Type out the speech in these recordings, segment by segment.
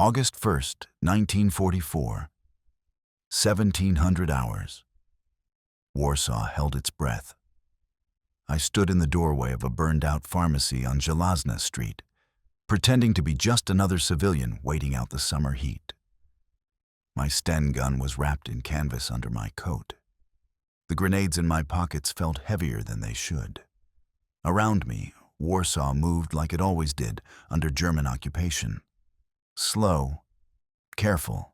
August 1st, 1944. 1700 hours. Warsaw held its breath. I stood in the doorway of a burned-out pharmacy on Żelazna Street, pretending to be just another civilian waiting out the summer heat. My Sten gun was wrapped in canvas under my coat. The grenades in my pockets felt heavier than they should. Around me, Warsaw moved like it always did under German occupation. Slow, careful,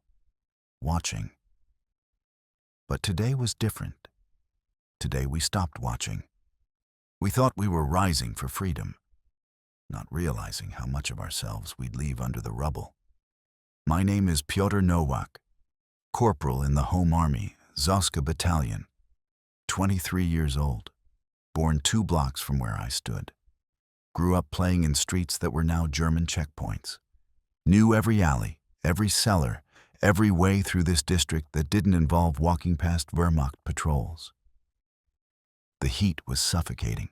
watching. But today was different. Today we stopped watching. We thought we were rising for freedom, not realizing how much of ourselves we'd leave under the rubble. My name is Piotr Nowak, Corporal in the Home Army, Zoska Battalion, 23 years old, born 2 blocks from where I stood. Grew up playing in streets that were now German checkpoints. Knew every alley, every cellar, every way through this district that didn't involve walking past Wehrmacht patrols. The heat was suffocating.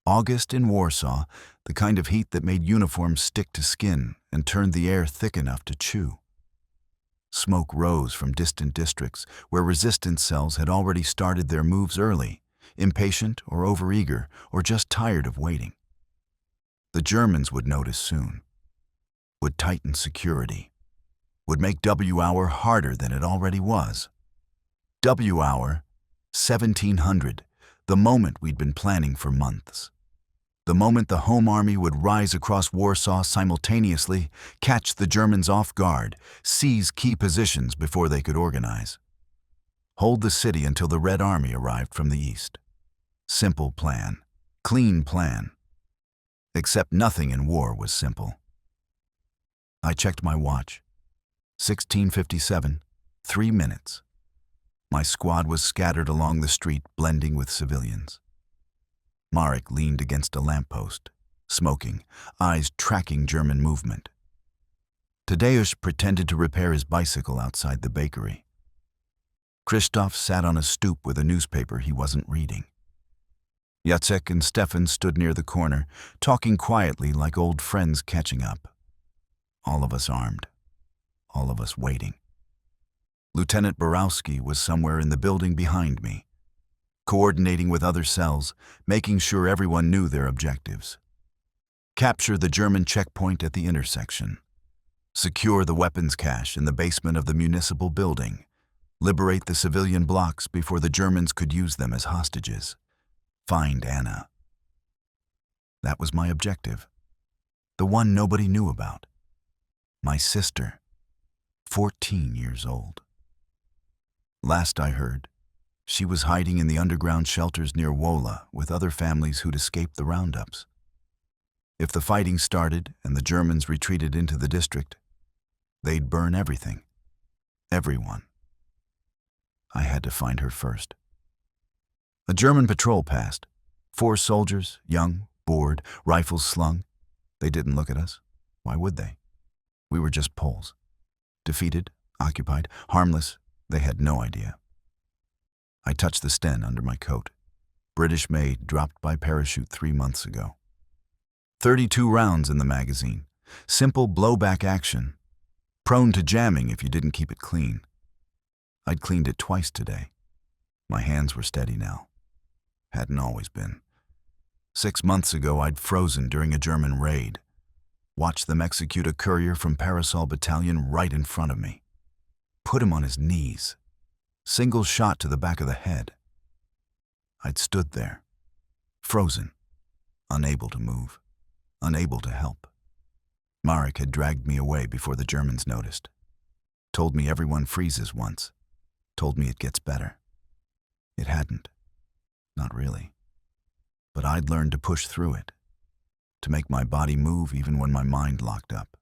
August in Warsaw, the kind of heat that made uniforms stick to skin and turned the air thick enough to chew. Smoke rose from distant districts where resistance cells had already started their moves early, impatient or overeager or just tired of waiting. The Germans would notice soon, would tighten security, would make W hour harder than it already was. W hour, 1700, the moment we'd been planning for months. The moment the Home Army would rise across Warsaw simultaneously, catch the Germans off guard, seize key positions before they could organize. Hold the city until the Red Army arrived from the east. Simple plan, clean plan. Except nothing in war was simple. I checked my watch. 16:57, 3 minutes. My squad was scattered along the street, blending with civilians. Marek leaned against a lamppost, smoking, eyes tracking German movement. Tadeusz pretended to repair his bicycle outside the bakery. Krzysztof sat on a stoop with a newspaper he wasn't reading. Jacek and Stefan stood near the corner, talking quietly like old friends catching up. All of us armed, all of us waiting. Lieutenant Borowski was somewhere in the building behind me, coordinating with other cells, making sure everyone knew their objectives. Capture the German checkpoint at the intersection. Secure the weapons cache in the basement of the municipal building. Liberate the civilian blocks before the Germans could use them as hostages. Find Anna. That was my objective. The one nobody knew about. My sister, 14 years old. Last I heard, she was hiding in the underground shelters near Wola with other families who'd escaped the roundups. If the fighting started and the Germans retreated into the district, they'd burn everything. Everyone. I had to find her first. A German patrol passed. 4 soldiers, young, bored, rifles slung. They didn't look at us. Why would they? We were just Poles. Defeated, occupied, harmless. They had no idea. I touched the Sten under my coat. British made, dropped by parachute 3 months ago. 32 rounds in the magazine. Simple blowback action. Prone to jamming if you didn't keep it clean. I'd cleaned it twice today. My hands were steady now. Hadn't always been. 6 months ago, I'd frozen during a German raid. Watched them execute a courier from Parasol Battalion right in front of me. Put him on his knees. Single shot to the back of the head. I'd stood there, frozen, unable to move, unable to help. Marek had dragged me away before the Germans noticed. Told me everyone freezes once. Told me it gets better. It hadn't. Not really. But I'd learned to push through it, to make my body move even when my mind locked up.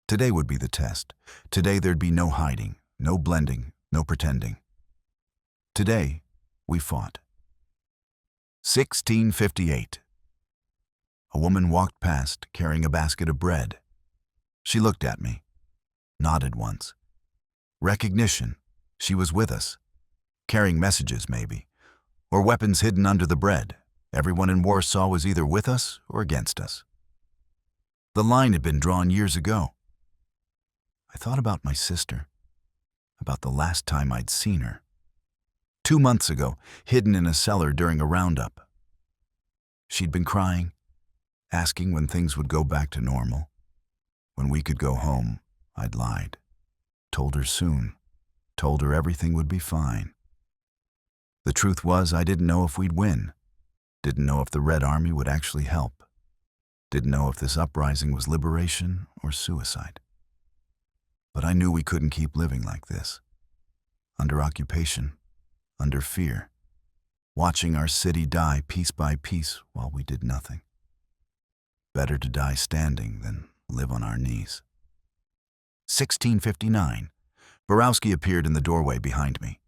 Today would be the test. Today there'd be no hiding, no blending, no pretending. Today, we fought. 16:58. A woman walked past, carrying a basket of bread. She looked at me, nodded once. Recognition. She was with us. Carrying messages, maybe. Or weapons hidden under the bread. Everyone in Warsaw was either with us or against us. The line had been drawn years ago. I thought about my sister, about the last time I'd seen her. 2 months ago, hidden in a cellar during a roundup. She'd been crying, asking when things would go back to normal. When we could go home, I'd lied. Told her soon. Told her everything would be fine. The truth was, I didn't know if we'd win. Didn't know if the Red Army would actually help. Didn't know if this uprising was liberation or suicide. But I knew we couldn't keep living like this. Under occupation, under fear, watching our city die piece by piece while we did nothing. Better to die standing than live on our knees. 16:59. Borowski appeared in the doorway behind me.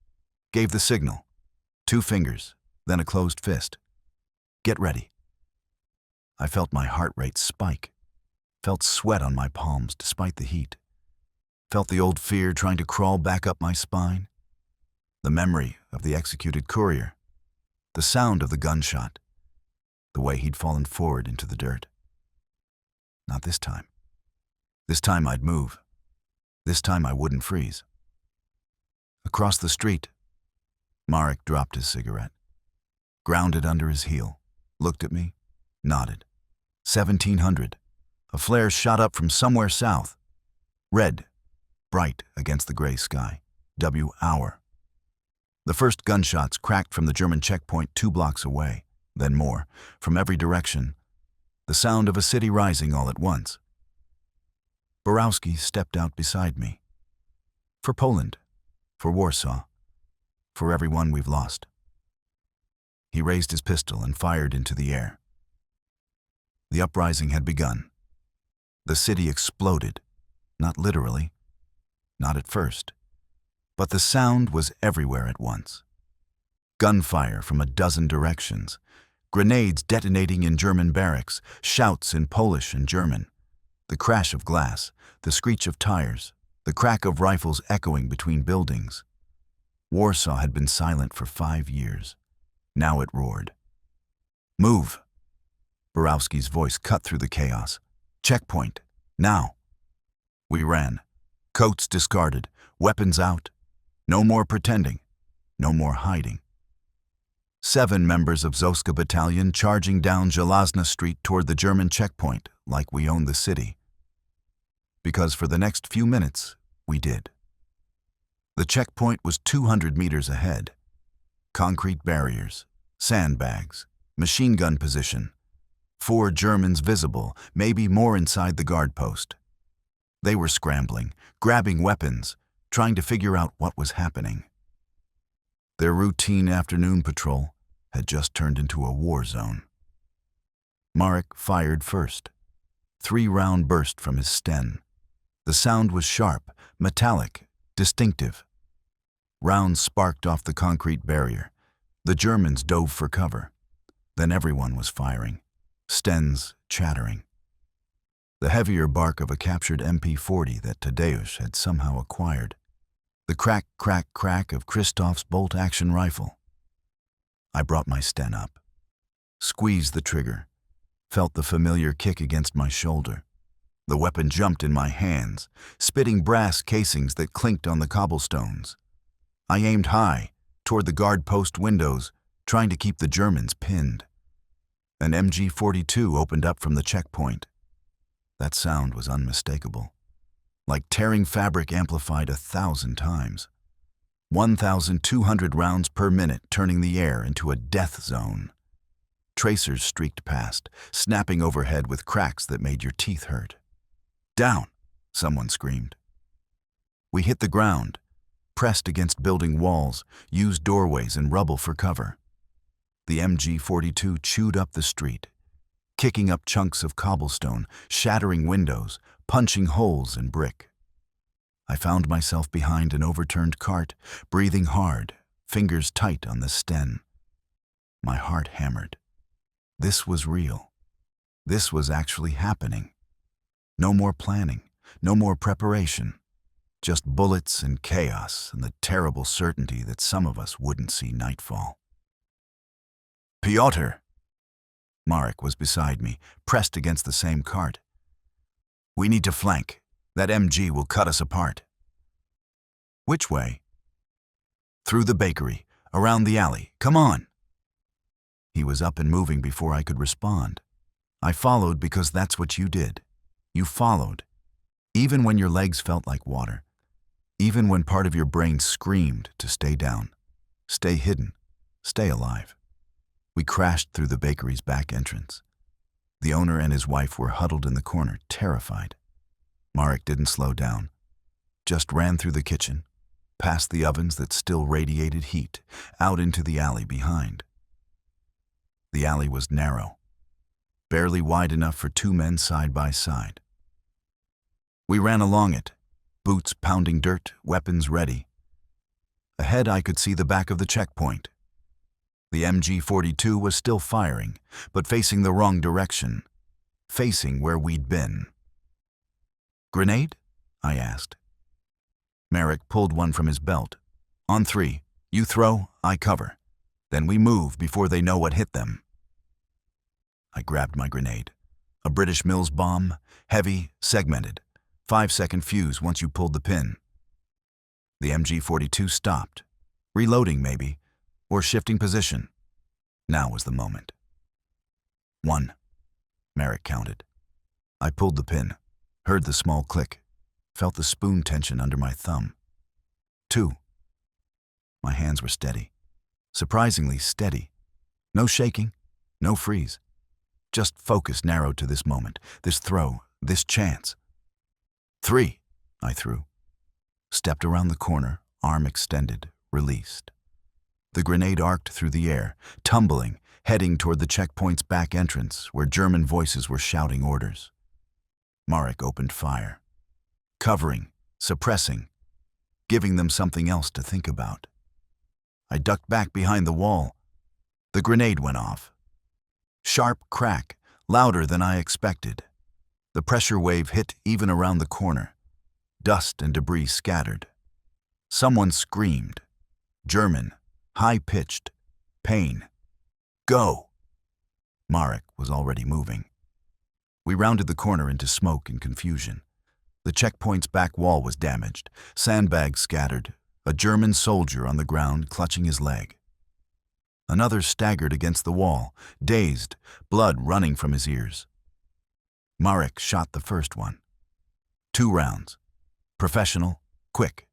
Gave the signal. 2 fingers, then a closed fist. Get ready. I felt my heart rate spike. Felt sweat on my palms despite the heat. Felt the old fear trying to crawl back up my spine. The memory of the executed courier. The sound of the gunshot. The way he'd fallen forward into the dirt. Not this time. This time I'd move. This time I wouldn't freeze. Across the street, Marek dropped his cigarette, ground it under his heel, looked at me, nodded. 1700. A flare shot up from somewhere south. Red, bright against the gray sky. W hour. The first gunshots cracked from the German checkpoint 2 blocks away, then more, from every direction. The sound of a city rising all at once. Borowski stepped out beside me. For Poland, for Warsaw, for everyone we've lost. He raised his pistol and fired into the air. The uprising had begun. The city exploded, not literally, not at first, but the sound was everywhere at once. Gunfire from a dozen directions, grenades detonating in German barracks, shouts in Polish and German, the crash of glass, the screech of tires, the crack of rifles echoing between buildings. Warsaw had been silent for 5 years. Now it roared. Move! Borowski's voice cut through the chaos. Checkpoint, now! We ran, coats discarded, weapons out. No more pretending, no more hiding. 7 members of Zoska Battalion charging down Żelazna Street toward the German checkpoint like we owned the city. Because for the next few minutes, we did. The checkpoint was 200 meters ahead. Concrete barriers, sandbags, machine gun position. 4 Germans visible, maybe more inside the guard post. They were scrambling, grabbing weapons, trying to figure out what was happening. Their routine afternoon patrol had just turned into a war zone. Marek fired first. 3-round burst from his Sten. The sound was sharp, metallic, distinctive. Rounds sparked off the concrete barrier. The Germans dove for cover. Then everyone was firing. Stens chattering. The heavier bark of a captured MP-40 that Tadeusz had somehow acquired. The crack, crack, crack of Christoph's bolt-action rifle. I brought my Sten up. Squeezed the trigger. Felt the familiar kick against my shoulder. The weapon jumped in my hands, spitting brass casings that clinked on the cobblestones. I aimed high, toward the guard post windows, trying to keep the Germans pinned. An MG-42 opened up from the checkpoint. That sound was unmistakable, like tearing fabric amplified 1,000 times. 1,200 rounds per minute turning the air into a death zone. Tracers streaked past, snapping overhead with cracks that made your teeth hurt. Down, someone screamed. We hit the ground, pressed against building walls, used doorways and rubble for cover. The MG-42 chewed up the street, kicking up chunks of cobblestone, shattering windows, punching holes in brick. I found myself behind an overturned cart, breathing hard, fingers tight on the Sten. My heart hammered. This was real. This was actually happening. No more planning, no more preparation. Just bullets and chaos and the terrible certainty that some of us wouldn't see nightfall. Piotr! Marek was beside me, pressed against the same cart. We need to flank. That MG will cut us apart. Which way? Through the bakery, around the alley. Come on. He was up and moving before I could respond. I followed because that's what you did. You followed, even when your legs felt like water, even when part of your brain screamed to stay down, stay hidden, stay alive. We crashed through the bakery's back entrance. The owner and his wife were huddled in the corner, terrified. Marek didn't slow down, just ran through the kitchen, past the ovens that still radiated heat, out into the alley behind. The alley was narrow, barely wide enough for two men side by side. We ran along it, boots pounding dirt, weapons ready. Ahead I could see the back of the checkpoint. The MG-42 was still firing, but facing the wrong direction, facing where we'd been. Grenade? I asked. Marek pulled one from his belt. On three, you throw, I cover. Then we move before they know what hit them. I grabbed my grenade. A British Mills bomb, heavy, segmented. 5-second fuse once you pulled the pin. The MG-42 stopped. Reloading maybe, or shifting position. Now was the moment. 1. Marek counted. I pulled the pin, heard the small click, felt the spoon tension under my thumb. 2. My hands were steady. Surprisingly steady. No shaking, no freeze. Just focus narrowed to this moment, this throw, this chance. 3. I threw. Stepped around the corner, arm extended, released. The grenade arced through the air, tumbling, heading toward the checkpoint's back entrance where German voices were shouting orders. Marek opened fire. Covering, suppressing, giving them something else to think about. I ducked back behind the wall. The grenade went off. Sharp crack, louder than I expected. The pressure wave hit even around the corner. Dust and debris scattered. Someone screamed. German, high-pitched, pain. Go! Marek was already moving. We rounded the corner into smoke and confusion. The checkpoint's back wall was damaged, sandbags scattered, a German soldier on the ground clutching his leg. Another staggered against the wall, dazed, blood running from his ears. Marek shot the first one. 2 rounds. Professional, quick.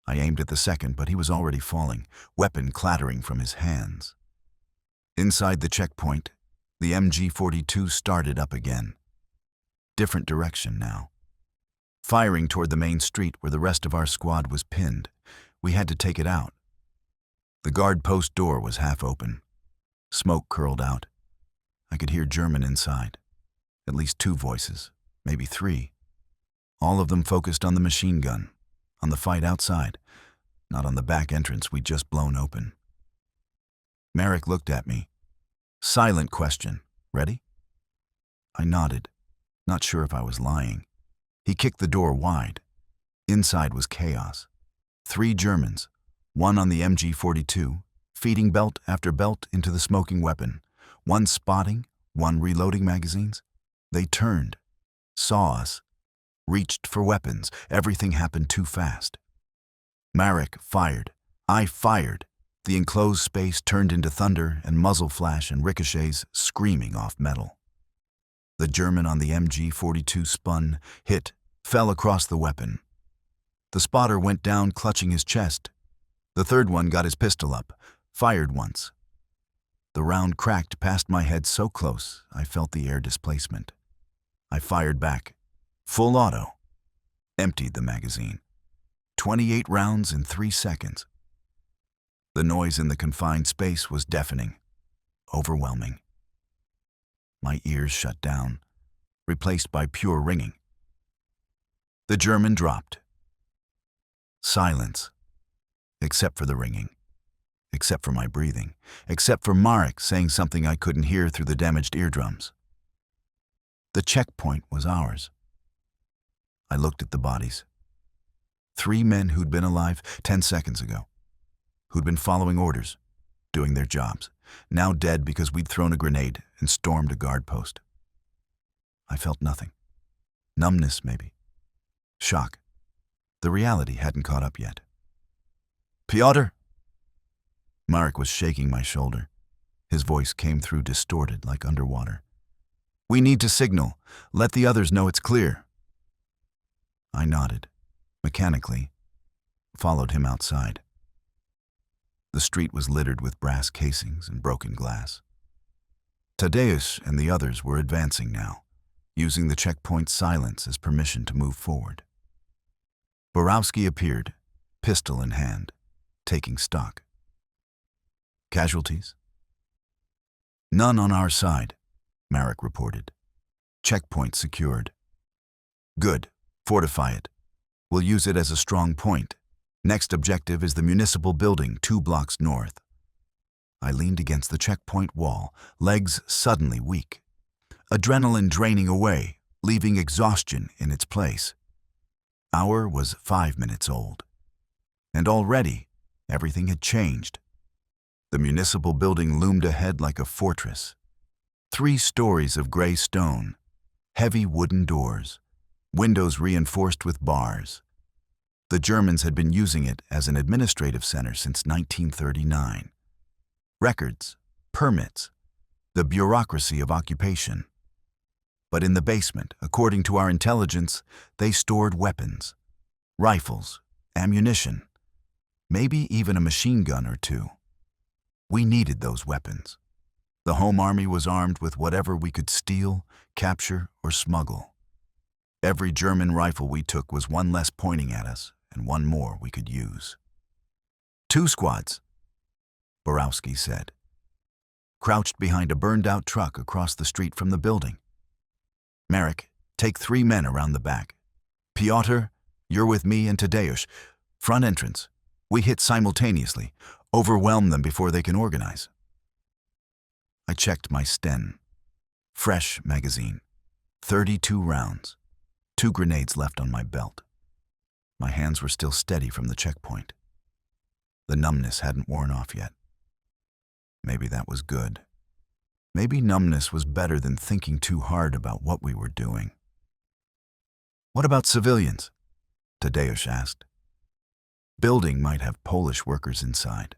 I aimed at the second, but he was already falling, weapon clattering from his hands. Inside the checkpoint, the MG-42 started up again. Different direction now. Firing toward the main street where the rest of our squad was pinned. We had to take it out. The guard post door was half open. Smoke curled out. I could hear German inside. At least 2 voices, maybe 3. All of them focused on the machine gun, on the fight outside, not on the back entrance we'd just blown open. Marek looked at me. Silent question. Ready? I nodded, not sure if I was lying. He kicked the door wide. Inside was chaos. 3 Germans, one on the MG-42, feeding belt after belt into the smoking weapon, one spotting, one reloading magazines. They turned, saw us, reached for weapons. Everything happened too fast. Marek fired. I fired. The enclosed space turned into thunder and muzzle flash and ricochets screaming off metal. The German on the MG-42 spun, hit, fell across the weapon. The spotter went down clutching his chest. The third one got his pistol up, fired once. The round cracked past my head so close I felt the air displacement. I fired back. Full auto. Emptied the magazine. 28 rounds in 3 seconds. The noise in the confined space was deafening, overwhelming. My ears shut down, replaced by pure ringing. The German dropped. Silence. Except for the ringing. Except for my breathing. Except for Marek saying something I couldn't hear through the damaged eardrums. The checkpoint was ours. I looked at the bodies. 3 men who'd been alive 10 seconds ago. Who'd been following orders, doing their jobs, now dead because we'd thrown a grenade and stormed a guard post. I felt nothing. Numbness, maybe. Shock. The reality hadn't caught up yet. Piotr? Marek was shaking my shoulder. His voice came through distorted like underwater. We need to signal. Let the others know it's clear. I nodded, mechanically, followed him outside. The street was littered with brass casings and broken glass. Tadeusz and the others were advancing now, using the checkpoint's silence as permission to move forward. Borowski appeared, pistol in hand, taking stock. Casualties? None on our side, Marek reported. Checkpoint secured. Good. Fortify it. We'll use it as a strong point. Next objective is the municipal building 2 blocks north. I leaned against the checkpoint wall, legs suddenly weak. Adrenaline draining away, leaving exhaustion in its place. Hour was 5 minutes old. And already, everything had changed. The municipal building loomed ahead like a fortress. 3 stories of gray stone, heavy wooden doors, windows reinforced with bars. The Germans had been using it as an administrative center since 1939. Records, permits, the bureaucracy of occupation. But in the basement, according to our intelligence, they stored weapons, rifles, ammunition, maybe even a machine gun or 2. We needed those weapons. The Home Army was armed with whatever we could steal, capture, or smuggle. Every German rifle we took was one less pointing at us, and one more we could use. 2 squads, Borowski said, crouched behind a burned-out truck across the street from the building. Marek, take 3 men around the back. Piotr, you're with me and Tadeusz. Front entrance. We hit simultaneously. Overwhelm them before they can organize. I checked my Sten. Fresh magazine. 32 rounds. 2 grenades left on my belt. My hands were still steady from the checkpoint. The numbness hadn't worn off yet. Maybe that was good. Maybe numbness was better than thinking too hard about what we were doing. What about civilians? Tadeusz asked. Building might have Polish workers inside.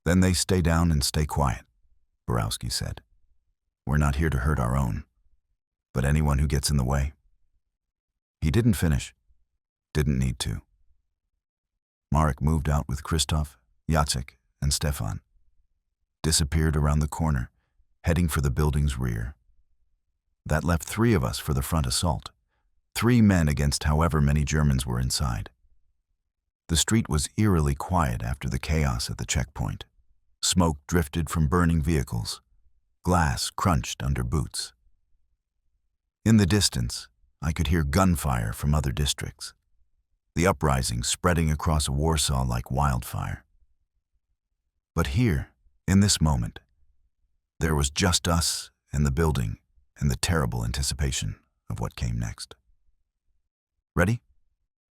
Then they stay down and stay quiet, Borowski said. We're not here to hurt our own, but anyone who gets in the way. He didn't finish. Didn't need to. Marek moved out with Krzysztof, Jacek, and Stefan. Disappeared around the corner, heading for the building's rear. That left 3 of us for the front assault. 3 men against however many Germans were inside. The street was eerily quiet after the chaos at the checkpoint. Smoke drifted from burning vehicles. Glass crunched under boots. In the distance, I could hear gunfire from other districts. The uprising spreading across Warsaw like wildfire. But here, in this moment, there was just us and the building and the terrible anticipation of what came next. Ready?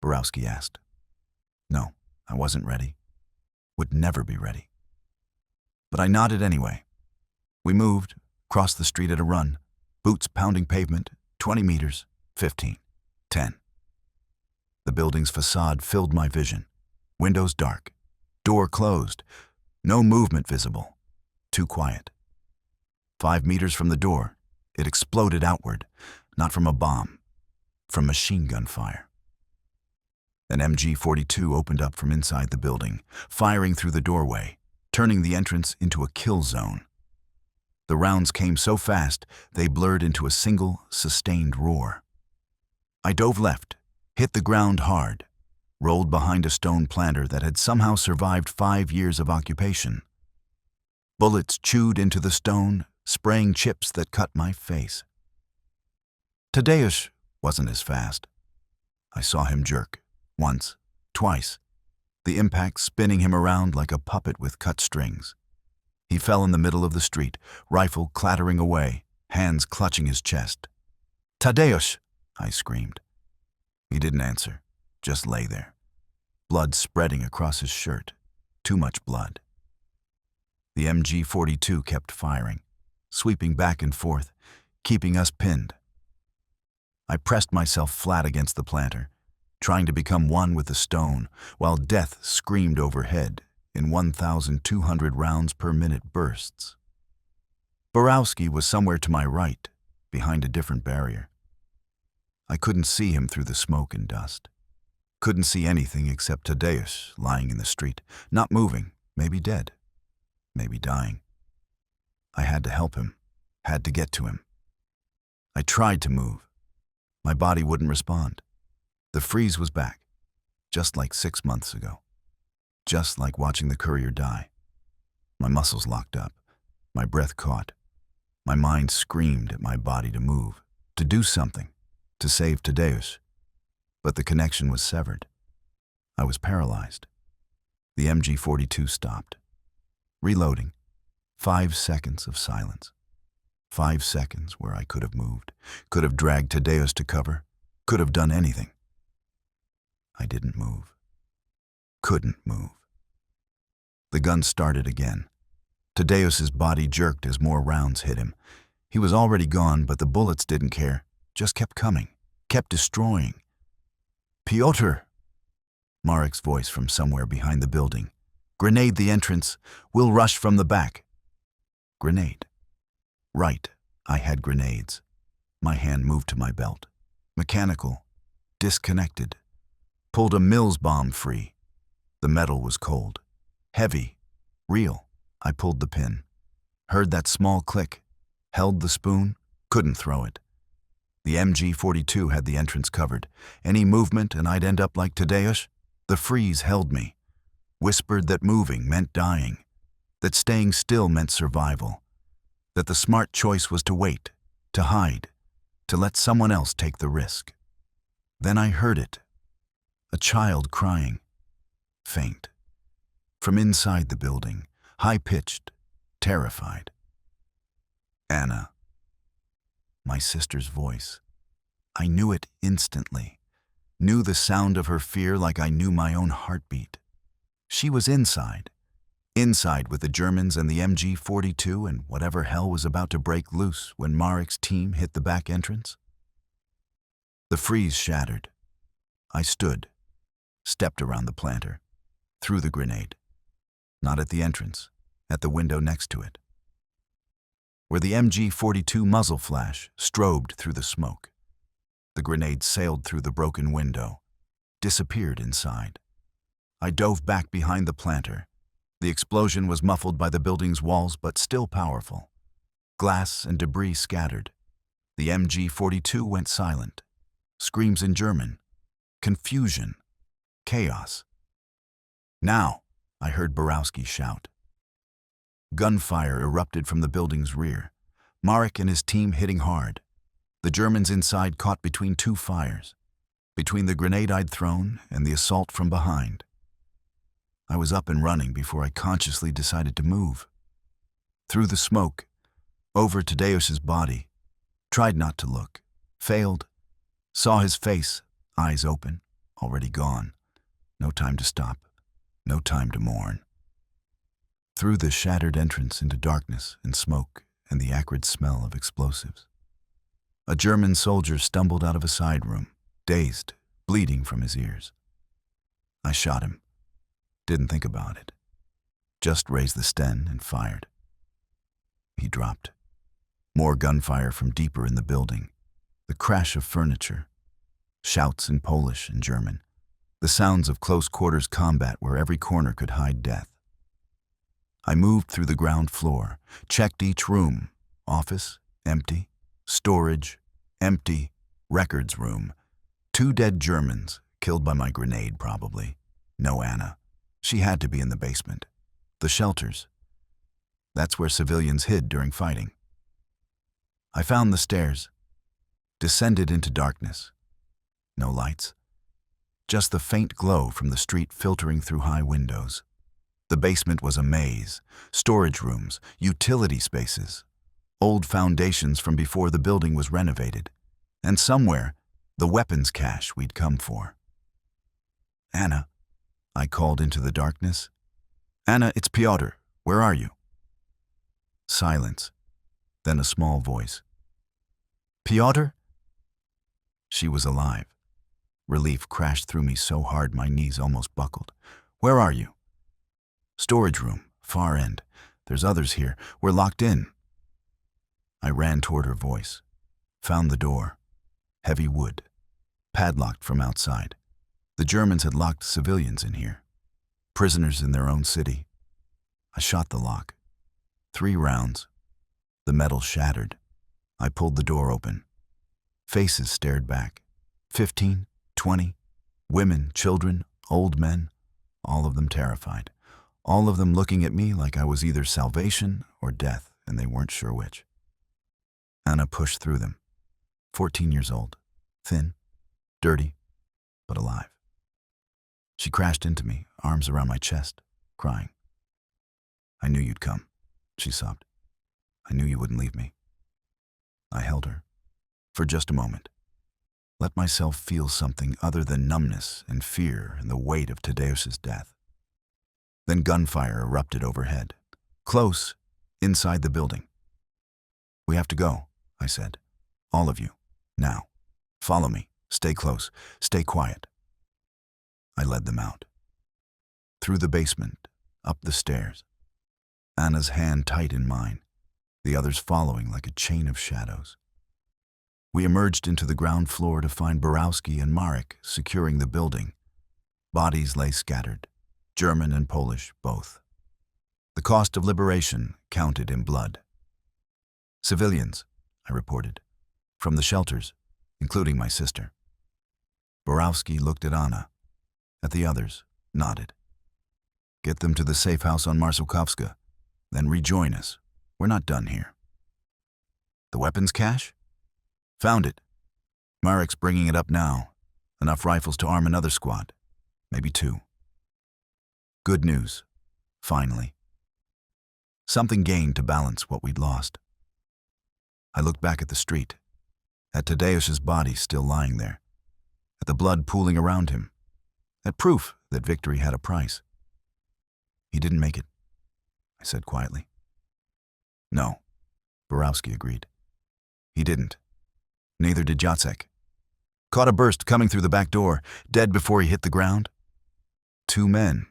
Borowski asked. No, I wasn't ready. Would never be ready. But I nodded anyway. We moved, crossed the street at a run, boots pounding pavement, 20 meters, 15, 10. The building's facade filled my vision. Windows dark, door closed, no movement visible, too quiet. 5 meters from the door, it exploded outward, not from a bomb, from machine gun fire. An MG-42 opened up from inside the building, firing through the doorway, turning the entrance into a kill zone. The rounds came so fast, they blurred into a single, sustained roar. I dove left, hit the ground hard, rolled behind a stone planter that had somehow survived 5 years of occupation. Bullets chewed into the stone, spraying chips that cut my face. Tadeusz wasn't as fast. I saw him jerk, once, twice, the impact spinning him around like a puppet with cut strings. He fell in the middle of the street, rifle clattering away, hands clutching his chest. "Tadeusz!" I screamed. He didn't answer, just lay there. Blood spreading across his shirt. Too much blood. The MG-42 kept firing, sweeping back and forth, keeping us pinned. I pressed myself flat against the planter, trying to become one with the stone, while death screamed overhead in 1,200 rounds per minute bursts. Borowski was somewhere to my right, behind a different barrier. I couldn't see him through the smoke and dust. Couldn't see anything except Tadeusz lying in the street, not moving, maybe dead, maybe dying. I had to help him, had to get to him. I tried to move. My body wouldn't respond. The freeze was back, just like 6 months ago. Just like watching the courier die. My muscles locked up, my breath caught. My mind screamed at my body to move, to do something, to save Tadeusz. But the connection was severed. I was paralyzed. The MG-42 stopped. Reloading. 5 seconds of silence. 5 seconds where I could have moved, could have dragged Tadeusz to cover, could have done anything. I didn't move. Couldn't move. The gun started again. Tadeusz's body jerked as more rounds hit him. He was already gone, but the bullets didn't care, just kept coming, kept destroying. "Piotr!" Marek's voice from somewhere behind the building. "Grenade the entrance. We'll rush from the back." Grenade. Right, I had grenades. My hand moved to my belt. Mechanical. Disconnected. Pulled a Mills bomb free. The metal was cold. Heavy. Real. I pulled the pin. Heard that small click. Held the spoon. Couldn't throw it. The MG-42 had the entrance covered. Any movement and I'd end up like Tadeusz. The freeze held me. Whispered that moving meant dying. That staying still meant survival. That the smart choice was to wait, to hide, to let someone else take the risk. Then I heard it. A child crying. Faint. From inside the building, high-pitched, terrified. Anna. My sister's voice. I knew it instantly. Knew the sound of her fear like I knew my own heartbeat. She was inside. Inside with the Germans and the MG-42 and whatever hell was about to break loose when Marek's team hit the back entrance. The freeze shattered. I stood, stepped around the planter, threw the grenade. Not at the entrance, at the window next to it, where the MG-42 muzzle flash strobed through the smoke. The grenade sailed through the broken window, disappeared inside. I dove back behind the planter. The explosion was muffled by the building's walls, but still powerful. Glass and debris scattered. The MG-42 went silent. Screams in German. Confusion. Chaos. "Now!" I heard Borowski shout. Gunfire erupted from the building's rear. Marek and his team hitting hard. The Germans inside caught between two fires. Between the grenade I'd thrown and the assault from behind. I was up and running before I consciously decided to move. Through the smoke, over Tadeusz's body. Tried not to look. Failed. Saw his face, eyes open, already gone. No time to stop. No time to mourn. Through the shattered entrance into darkness and smoke and the acrid smell of explosives. A German soldier stumbled out of a side room, dazed, bleeding from his ears. I shot him. Didn't think about it. Just raised the Sten and fired. He dropped. More gunfire from deeper in the building. The crash of furniture. Shouts in Polish and German. The sounds of close-quarters combat where every corner could hide death. I moved through the ground floor, checked each room. Office, empty. Storage, empty. Records room. 2 dead Germans, killed by my grenade probably. No Anna. She had to be in the basement. The shelters. That's where civilians hid during fighting. I found the stairs. Descended into darkness. No lights. Just the faint glow from the street filtering through high windows. The basement was a maze. Storage rooms, utility spaces. Old foundations from before the building was renovated. And somewhere, the weapons cache we'd come for. "Anna," I called into the darkness. "Anna, it's Piotr. Where are you?" Silence. Then a small voice. "Piotr?" She was alive. Relief crashed through me so hard my knees almost buckled. Where are you? Storage room, far end. There's others here. We're locked in. I ran toward her voice. Found the door. Heavy wood. Padlocked from outside. The Germans had locked civilians in here. Prisoners in their own city. I shot the lock. 3 rounds. The metal shattered. I pulled the door open. Faces stared back. 15, 20. Women, children, old men. All of them terrified. All of them looking at me like I was either salvation or death, and they weren't sure which. Anna pushed through them. 14 years old. Thin. Dirty. But alive. She crashed into me, arms around my chest, crying. I knew you'd come, she sobbed. I knew you wouldn't leave me. I held her. For just a moment. Let myself feel something other than numbness and fear and the weight of Tadeus's death. Then gunfire erupted overhead. Close, inside the building. We have to go, I said. All of you. Now. Follow me. Stay close. Stay quiet. I led them out. Through the basement, up the stairs. Anna's hand tight in mine, the others following like a chain of shadows. We emerged into the ground floor to find Borowski and Marek securing the building. Bodies lay scattered, German and Polish both. The cost of liberation counted in blood. Civilians, I reported, from the shelters, including my sister. Borowski looked at Anna, at the others, nodded. Get them to the safe house on Marszałkowska, then rejoin us. We're not done here. The weapons cache? Found it. Marek's bringing it up now. Enough rifles to arm another squad. Maybe 2. Good news. Finally. Something gained to balance what we'd lost. I looked back at the street, at Tadeus's body still lying there, at the blood pooling around him, at proof that victory had a price. He didn't make it, I said quietly. No, Borowski agreed. He didn't. Neither did Jacek. Caught a burst coming through the back door, dead before he hit the ground. 2 men,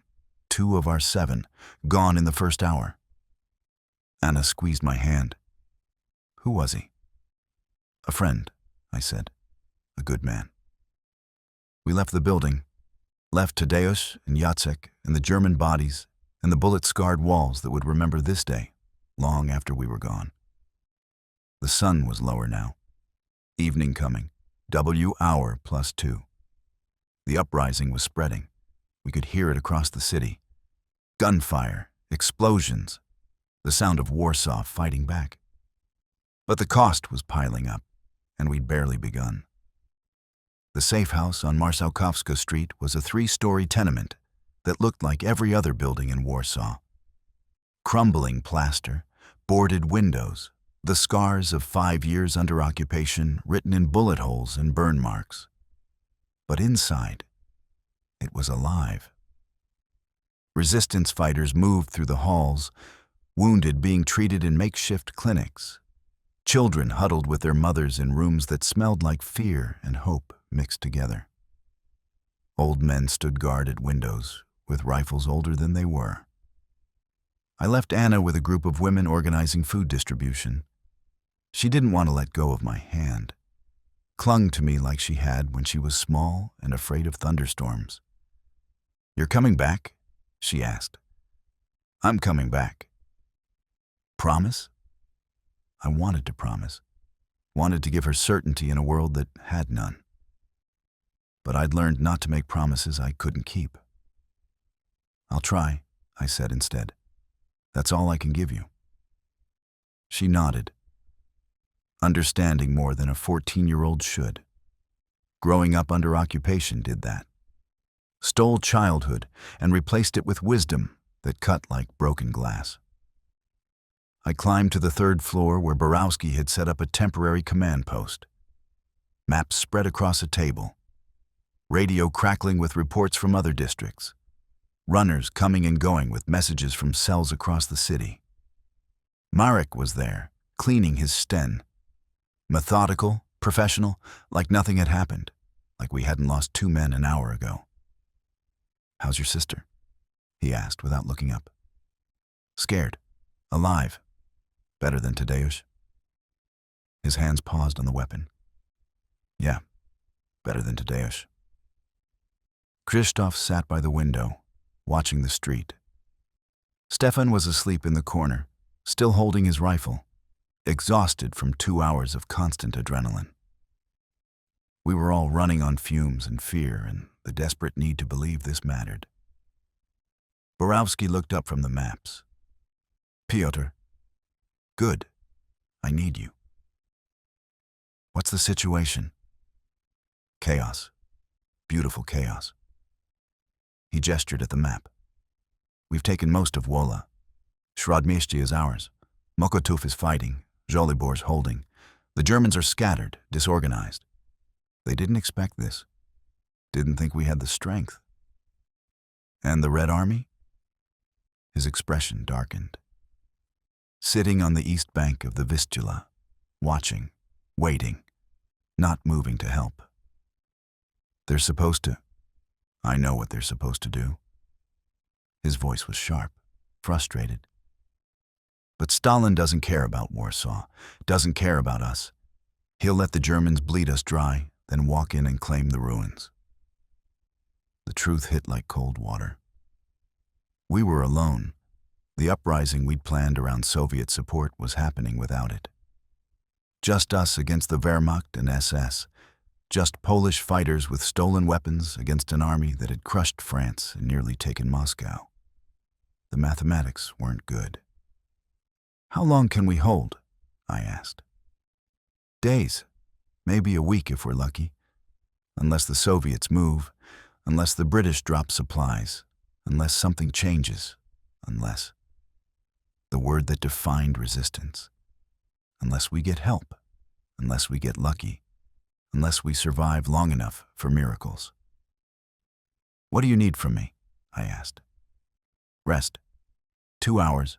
2 of our 7, gone in the first hour. Anna squeezed my hand. Who was he? A friend, I said. A good man. We left the building, left Tadeus and Jacek and the German bodies and the bullet-scarred walls that would remember this day, long after we were gone. The sun was lower now. Evening coming, W hour +2. The uprising was spreading. We could hear it across the city. Gunfire, explosions, the sound of Warsaw fighting back. But the cost was piling up, and we'd barely begun. The safe house on Marszałkowska Street was a 3-story tenement that looked like every other building in Warsaw. Crumbling plaster, boarded windows, the scars of 5 years under occupation written in bullet holes and burn marks. But inside, it was alive. Resistance fighters moved through the halls, wounded being treated in makeshift clinics. Children huddled with their mothers in rooms that smelled like fear and hope mixed together. Old men stood guard at windows, with rifles older than they were. I left Anna with a group of women organizing food distribution. She didn't want to let go of my hand, clung to me like she had when she was small and afraid of thunderstorms. You're coming back? She asked. I'm coming back. Promise? I wanted to promise, wanted to give her certainty in a world that had none. But I'd learned not to make promises I couldn't keep. I'll try, I said instead. That's all I can give you. She nodded, understanding more than a 14-year-old should. Growing up under occupation did that. Stole childhood and replaced it with wisdom that cut like broken glass. I climbed to the 3rd floor where Borowski had set up a temporary command post. Maps spread across a table. Radio crackling with reports from other districts. Runners coming and going with messages from cells across the city. Marek was there, cleaning his sten. Methodical, Professional, like nothing had happened, like we hadn't lost 2 men an hour ago. "How's your sister?" he asked without looking up. "Scared. Alive. Better than Tadeusz." His hands paused on the weapon. "Yeah, better than Tadeusz." Krzysztof sat by the window, watching the street. Stefan was asleep in the corner, still holding his rifle, exhausted from 2 hours of constant adrenaline. We were all running on fumes and fear and the desperate need to believe this mattered. Borowski looked up from the maps. "Piotr, good. I need you." "What's the situation?" "Chaos. Beautiful chaos." He gestured at the map. "We've taken most of Wola. Śródmieście is ours. Mokotów is fighting. Żolibor's holding. The Germans are scattered, disorganized. They didn't expect this. Didn't think we had the strength." "And the Red Army?" His expression darkened. "Sitting on the east bank of the Vistula, watching, waiting, not moving to help. They're supposed to. I know what they're supposed to do." His voice was sharp, frustrated. "But Stalin doesn't care about Warsaw, doesn't care about us. He'll let the Germans bleed us dry, then walk in and claim the ruins." The truth hit like cold water. We were alone. The uprising we'd planned around Soviet support was happening without it. Just us against the Wehrmacht and SS. Just Polish fighters with stolen weapons against an army that had crushed France and nearly taken Moscow. The mathematics weren't good. "How long can we hold?" I asked. "Days. Maybe a week if we're lucky. Unless the Soviets move, unless the British drop supplies, unless something changes, unless..." The word that defined resistance. Unless we get help, unless we get lucky, unless we survive long enough for miracles. "What do you need from me?" I asked. "Rest. 2 hours.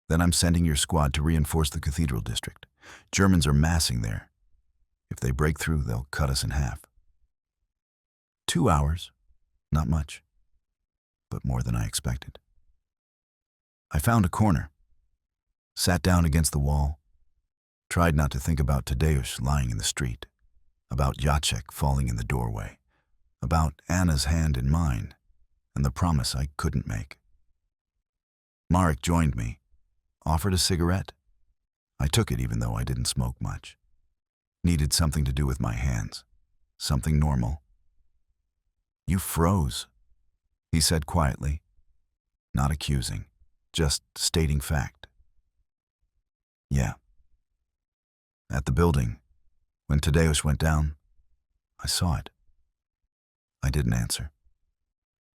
Then I'm sending your squad to reinforce the cathedral district. Germans are massing there. If they break through, they'll cut us in half." 2 hours. Not much, but more than I expected. I found a corner, sat down against the wall, tried not to think about Tadeusz lying in the street, about Jacek falling in the doorway, about Anna's hand in mine, and the promise I couldn't make. Marek joined me, offered a cigarette. I took it even though I didn't smoke much. Needed something to do with my hands, something normal. "You froze," he said quietly, not accusing, just stating fact. "Yeah." At the building, when Tadeusz went down, I saw it. I didn't answer.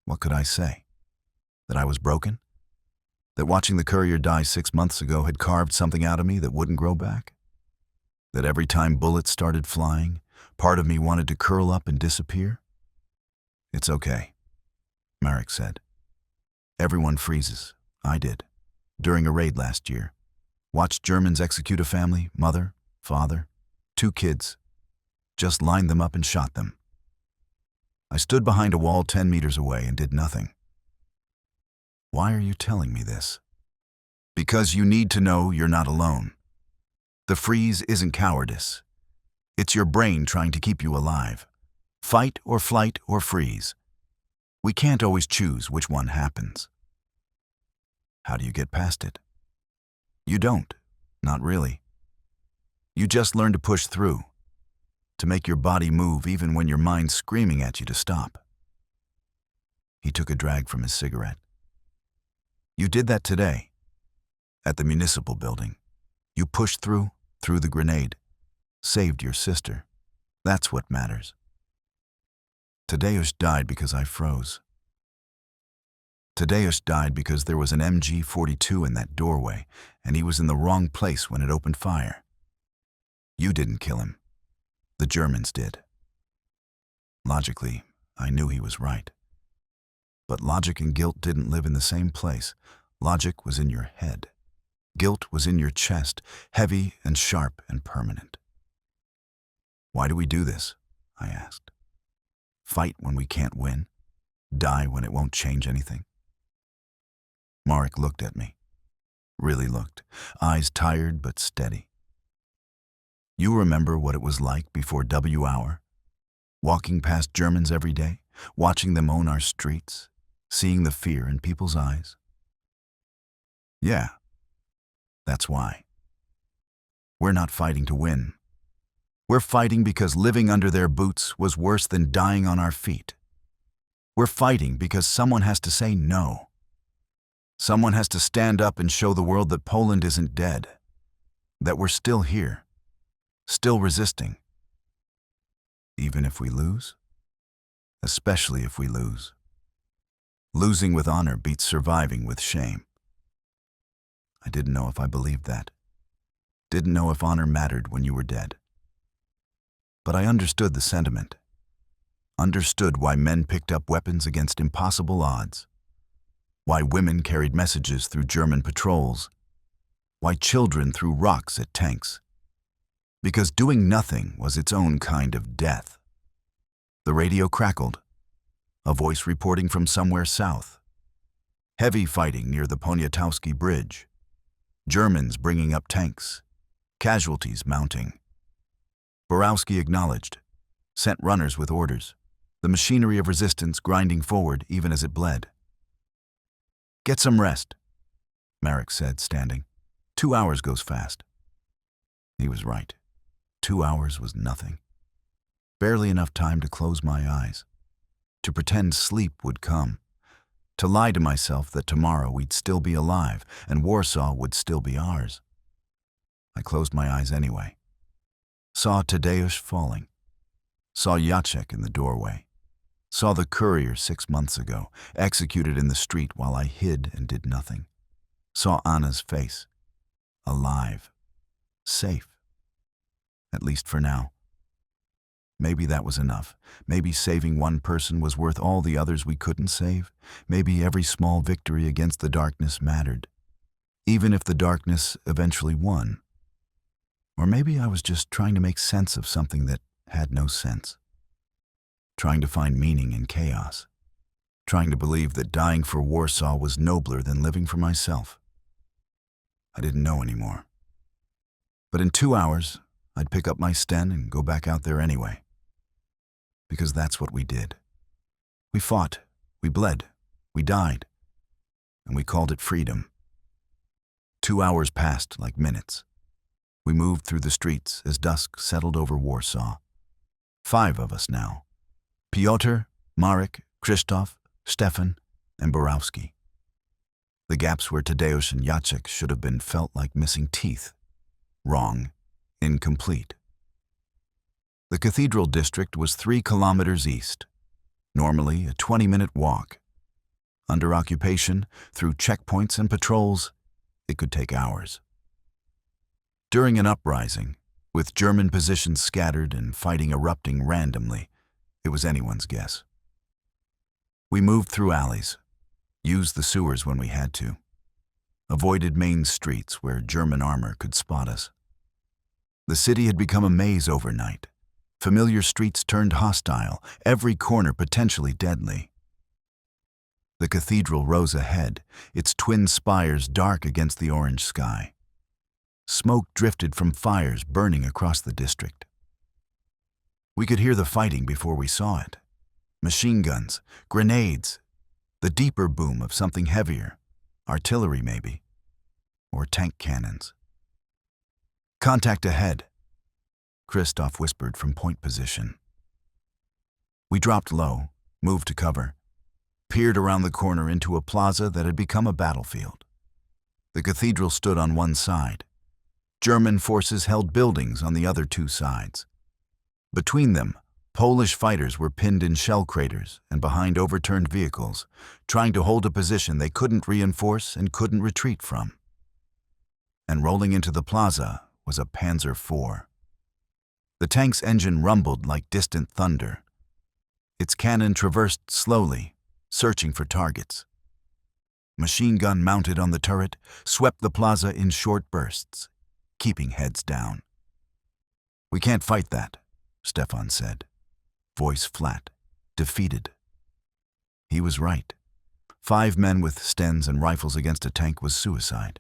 What could I say? That I was broken? That watching the courier die 6 months ago had carved something out of me that wouldn't grow back? That every time bullets started flying, part of me wanted to curl up and disappear? "It's okay," Marek said. "Everyone freezes. I did. During a raid last year. Watched Germans execute a family, mother, father, 2 kids. Just lined them up and shot them. I stood behind a wall 10 meters away and did nothing." "Why are you telling me this?" "Because you need to know you're not alone. The freeze isn't cowardice. It's your brain trying to keep you alive. Fight or flight or freeze. We can't always choose which one happens." "How do you get past it?" "You don't. Not really. You just learn to push through, to make your body move even when your mind's screaming at you to stop." He took a drag from his cigarette. "You did that today, at the municipal building. You pushed through the grenade, saved your sister. That's what matters. Tadeusz died because I froze. Tadeusz died because there was an MG-42 in that doorway, and he was in the wrong place when it opened fire. You didn't kill him. The Germans did." Logically, I knew he was right. But logic and guilt didn't live in the same place. Logic was in your head. Guilt was in your chest, heavy and sharp and permanent. Why do we do this? I asked. Fight when we can't win? Die when it won't change anything? Marek looked at me. Really looked, eyes tired but steady. You remember what it was like before W Hour? Walking past Germans every day, watching them own our streets, seeing the fear in people's eyes? Yeah, that's why. We're not fighting to win. We're fighting because living under their boots was worse than dying on our feet. We're fighting because someone has to say no. Someone has to stand up and show the world that Poland isn't dead, that we're still here, still resisting. Even if we lose? Especially if we lose. Losing with honor beats surviving with shame. I didn't know if I believed that. Didn't know if honor mattered when you were dead. But I understood the sentiment. Understood why men picked up weapons against impossible odds. Why women carried messages through German patrols. Why children threw rocks at tanks. Because doing nothing was its own kind of death. The radio crackled. A voice reporting from somewhere south. Heavy fighting near the Poniatowski Bridge. Germans bringing up tanks. Casualties mounting. Borowski acknowledged. Sent runners with orders. The machinery of resistance grinding forward even as it bled. Get some rest, Marek said, standing. 2 hours goes fast. He was right. 2 hours was nothing. Barely enough time to close my eyes. To pretend sleep would come. To lie to myself that tomorrow we'd still be alive and Warsaw would still be ours. I closed my eyes anyway. Saw Tadeusz falling. Saw Jacek in the doorway. Saw the courier 6 months ago, executed in the street while I hid and did nothing. Saw Anna's face. Alive. Safe. At least for now. Maybe that was enough. Maybe saving one person was worth all the others we couldn't save. Maybe every small victory against the darkness mattered. Even if the darkness eventually won. Or maybe I was just trying to make sense of something that had no sense. Trying to find meaning in chaos. Trying to believe that dying for Warsaw was nobler than living for myself. I didn't know anymore. But in 2 hours, I'd pick up my Sten and go back out there anyway. Because that's what we did. We fought, we bled, we died, and we called it freedom. 2 hours passed like minutes. We moved through the streets as dusk settled over Warsaw. 5 of us now. Piotr, Marek, Krzysztof, Stefan, and Borowski. The gaps where Tadeusz and Jacek should have been felt like missing teeth. Wrong. Incomplete. The Cathedral District was 3 kilometers east. Normally a 20-minute walk. Under occupation, through checkpoints and patrols, it could take hours. During an uprising, with German positions scattered and fighting erupting randomly, it was anyone's guess. We moved through alleys, used the sewers when we had to, avoided main streets where German armor could spot us. The city had become a maze overnight. Familiar streets turned hostile, every corner potentially deadly. The cathedral rose ahead, its twin spires dark against the orange sky. Smoke drifted from fires burning across the district. We could hear the fighting before we saw it. Machine guns, grenades, the deeper boom of something heavier, artillery maybe, or tank cannons. Contact ahead, Krzysztof whispered from point position. We dropped low, moved to cover, peered around the corner into a plaza that had become a battlefield. The cathedral stood on one side. German forces held buildings on the other 2 sides. Between them, Polish fighters were pinned in shell craters and behind overturned vehicles, trying to hold a position they couldn't reinforce and couldn't retreat from. And rolling into the plaza was a Panzer IV. The tank's engine rumbled like distant thunder. Its cannon traversed slowly, searching for targets. Machine gun mounted on the turret swept the plaza in short bursts, keeping heads down. We can't fight that, Stefan said, voice flat, defeated. He was right. 5 men with Stens and rifles against a tank was suicide.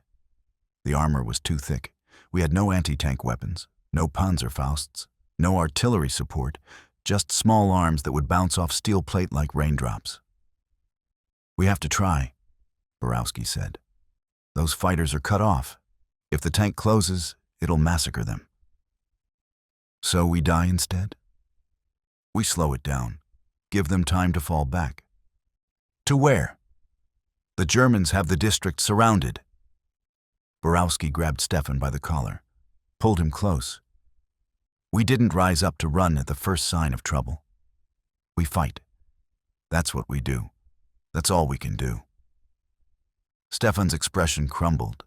The armor was too thick. We had no anti-tank weapons, no Panzerfausts, no artillery support, just small arms that would bounce off steel plate like raindrops. We have to try, Borowski said. Those fighters are cut off. If the tank closes, it'll massacre them. So we die instead? We slow it down, give them time to fall back. To where? The Germans have the district surrounded. Borowski grabbed Stefan by the collar, pulled him close. We didn't rise up to run at the first sign of trouble. We fight. That's what we do. That's all we can do. Stefan's expression crumbled.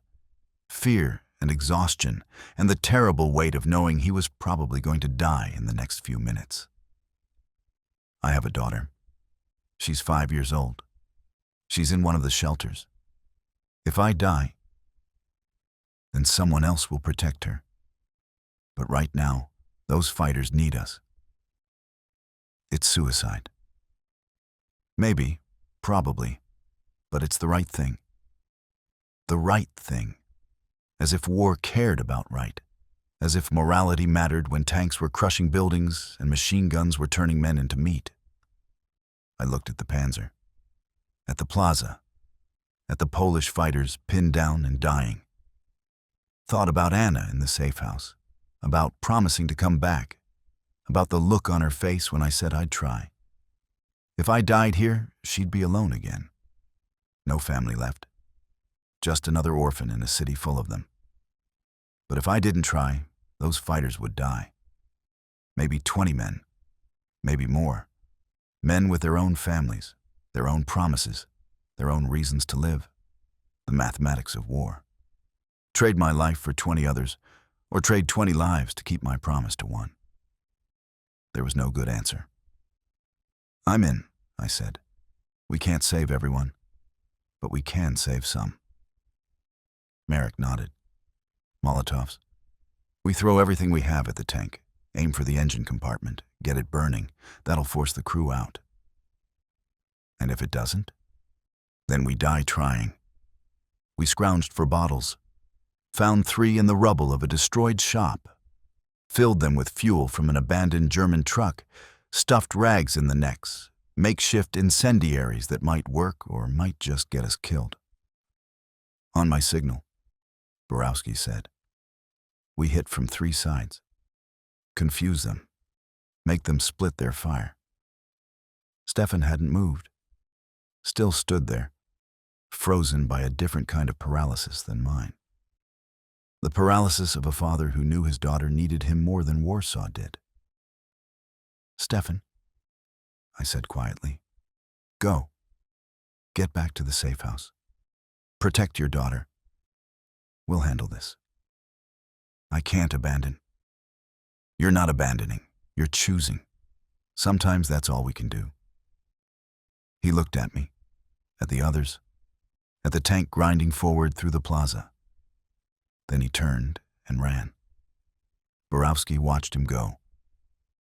Fear and exhaustion, and the terrible weight of knowing he was probably going to die in the next few minutes. I have a daughter. She's 5 years old. She's in one of the shelters. If I die, then someone else will protect her. But right now, those fighters need us. It's suicide. Maybe, probably, but it's the right thing. The right thing. As if war cared about right. As if morality mattered when tanks were crushing buildings and machine guns were turning men into meat. I looked at the Panzer, at the plaza, at the Polish fighters pinned down and dying. Thought about Anna in the safe house, about promising to come back, about the look on her face when I said I'd try. If I died here, she'd be alone again. No family left. Just another orphan in a city full of them. But if I didn't try, those fighters would die. Maybe 20 men, maybe more. Men with their own families, their own promises, their own reasons to live. The mathematics of war. Trade my life for 20 others, or trade 20 lives to keep my promise to one. There was no good answer. I'm in, I said. We can't save everyone, but we can save some. Merrick nodded. Molotovs. We throw everything we have at the tank, aim for the engine compartment, get it burning. That'll force the crew out. And if it doesn't? Then we die trying. We scrounged for bottles, found 3 in the rubble of a destroyed shop, filled them with fuel from an abandoned German truck, stuffed rags in the necks, makeshift incendiaries that might work or might just get us killed. On my signal, Borowski said. We hit from 3 sides. Confuse them. Make them split their fire. Stefan hadn't moved. Still stood there, frozen by a different kind of paralysis than mine. The paralysis of a father who knew his daughter needed him more than Warsaw did. Stefan, I said quietly, go. Get back to the safe house. Protect your daughter. We'll handle this. I can't abandon. You're not abandoning. You're choosing. Sometimes that's all we can do. He looked at me, at the others, at the tank grinding forward through the plaza. Then he turned and ran. Borowski watched him go.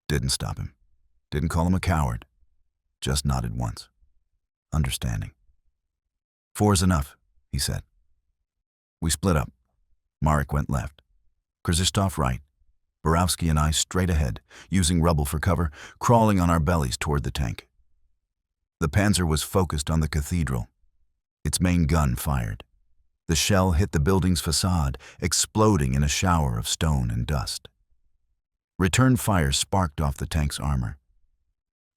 Didn't stop him. Didn't call him a coward. Just nodded once. Understanding. 4's enough, he said. We split up. Marek went left. Krzysztof right. Borowski and I straight ahead, using rubble for cover, crawling on our bellies toward the tank. The Panzer was focused on the cathedral. Its main gun fired. The shell hit the building's facade, exploding in a shower of stone and dust. Return fire sparked off the tank's armor.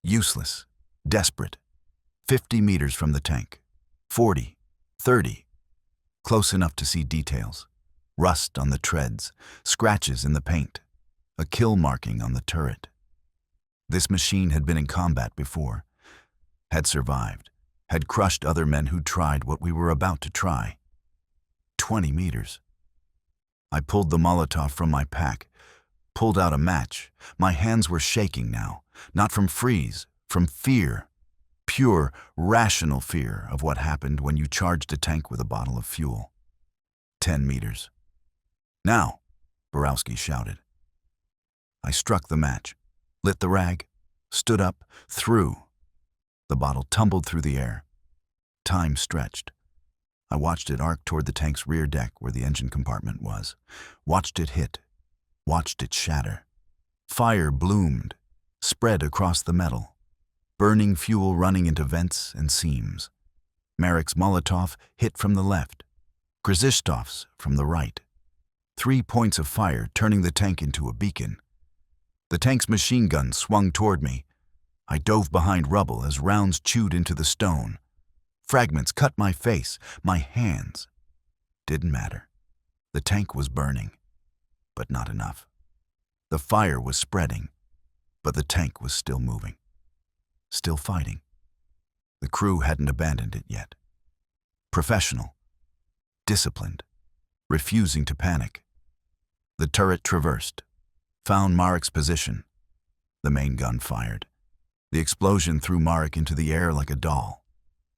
Useless, desperate. 50 meters from the tank. 40, 30. Close enough to see details. Rust on the treads, scratches in the paint, a kill marking on the turret. This machine had been in combat before, had survived, had crushed other men who'd tried what we were about to try. 20 meters. I pulled the Molotov from my pack, pulled out a match. My hands were shaking now, not from freeze, from fear. Pure, rational fear of what happened when you charged a tank with a bottle of fuel. 10 meters. Now, Borowski shouted. I struck the match, lit the rag, stood up, threw. The bottle tumbled through the air. Time stretched. I watched it arc toward the tank's rear deck where the engine compartment was. Watched it hit. Watched it shatter. Fire bloomed, spread across the metal. Burning fuel running into vents and seams. Marek's Molotov hit from the left. Krzysztof's from the right. 3 points of fire turning the tank into a beacon. The tank's machine gun swung toward me. I dove behind rubble as rounds chewed into the stone. Fragments cut my face, my hands. Didn't matter. The tank was burning, but not enough. The fire was spreading, but the tank was still moving, still fighting. The crew hadn't abandoned it yet. Professional, disciplined, refusing to panic. The turret traversed, found Marek's position. The main gun fired. The explosion threw Marek into the air like a doll.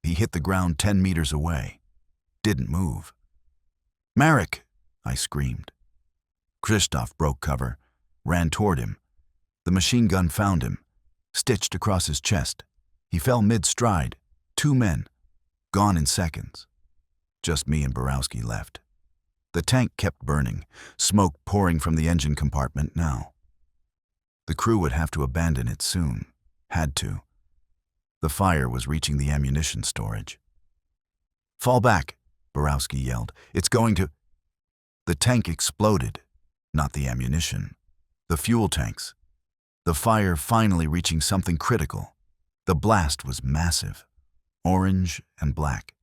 He hit the ground 10 meters away. Didn't move. "Marek!" I screamed. Krzysztof broke cover, ran toward him. The machine gun found him, stitched across his chest. He fell mid-stride. 2 men, gone in seconds. Just me and Borowski left. The tank kept burning, smoke pouring from the engine compartment now. The crew would have to abandon it soon. Had to. The fire was reaching the ammunition storage. "Fall back," Borowski yelled. "It's going to—" The tank exploded, not the ammunition. The fuel tanks. The fire finally reaching something critical. The blast was massive, orange and black.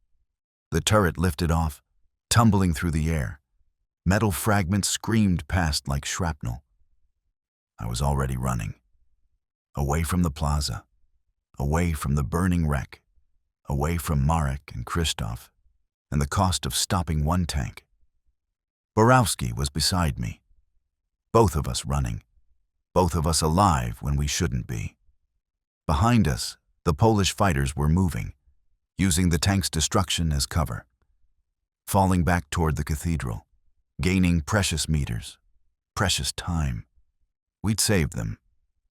The turret lifted off, tumbling through the air. Metal fragments screamed past like shrapnel. I was already running. Away from the plaza. Away from the burning wreck. Away from Marek and Krzysztof. And the cost of stopping one tank. Borowski was beside me. Both of us running. Both of us alive when we shouldn't be. Behind us, the Polish fighters were moving, using the tank's destruction as cover. Falling back toward the cathedral, gaining precious meters, precious time. We'd saved them,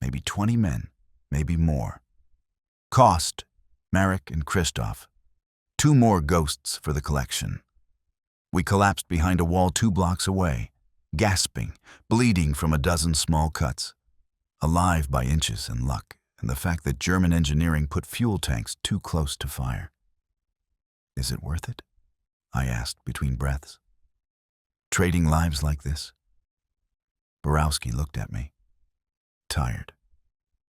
maybe 20 men, maybe more. Cost, Marek and Krzysztof. 2 more ghosts for the collection. We collapsed behind a wall 2 blocks away, gasping, bleeding from a dozen small cuts. Alive by inches and luck, and the fact that German engineering put fuel tanks too close to fire. "Is it worth it?" I asked between breaths. "Trading lives like this?" Borowski looked at me. Tired.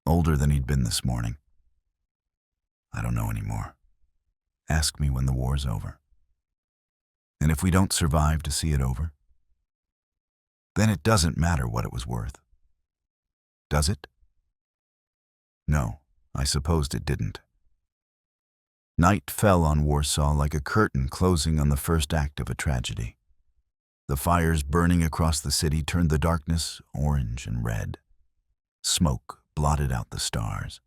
Older than he'd been this morning. "I don't know anymore. Ask me when the war's over. And if we don't survive to see it over, then it doesn't matter what it was worth. Does it?" No, I supposed it didn't. Night fell on Warsaw like a curtain closing on the first act of a tragedy. The fires burning across the city turned the darkness orange and red. Smoke blotted out the stars.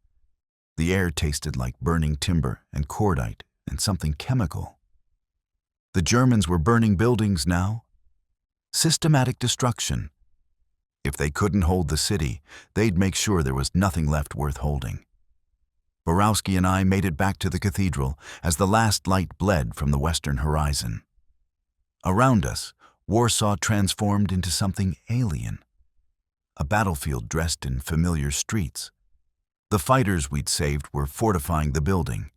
The air tasted like burning timber and cordite and something chemical. The Germans were burning buildings now. Systematic destruction. If they couldn't hold the city, they'd make sure there was nothing left worth holding. Borowski and I made it back to the cathedral as the last light bled from the western horizon. Around us, Warsaw transformed into something alien. A battlefield dressed in familiar streets. The fighters we'd saved were fortifying the building,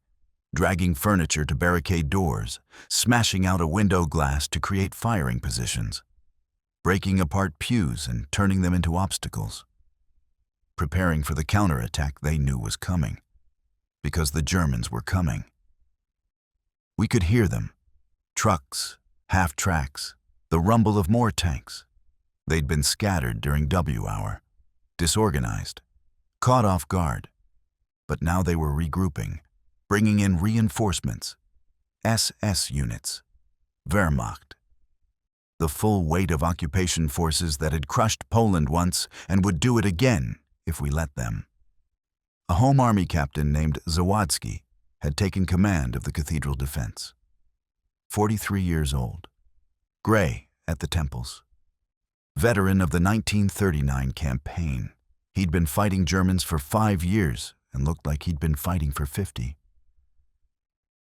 dragging furniture to barricade doors, smashing out a window glass to create firing positions, breaking apart pews and turning them into obstacles, preparing for the counterattack they knew was coming, because the Germans were coming. We could hear them, trucks, half-tracks, the rumble of more tanks. They'd been scattered during W hour, disorganized, caught off guard, but now they were regrouping, bringing in reinforcements, SS units, Wehrmacht, the full weight of occupation forces that had crushed Poland once and would do it again if we let them. A Home Army captain named Zawadzki had taken command of the cathedral defense. 43 years old, gray at the temples, veteran of the 1939 campaign, He'd been fighting Germans for 5 years and looked like he'd been fighting for 50.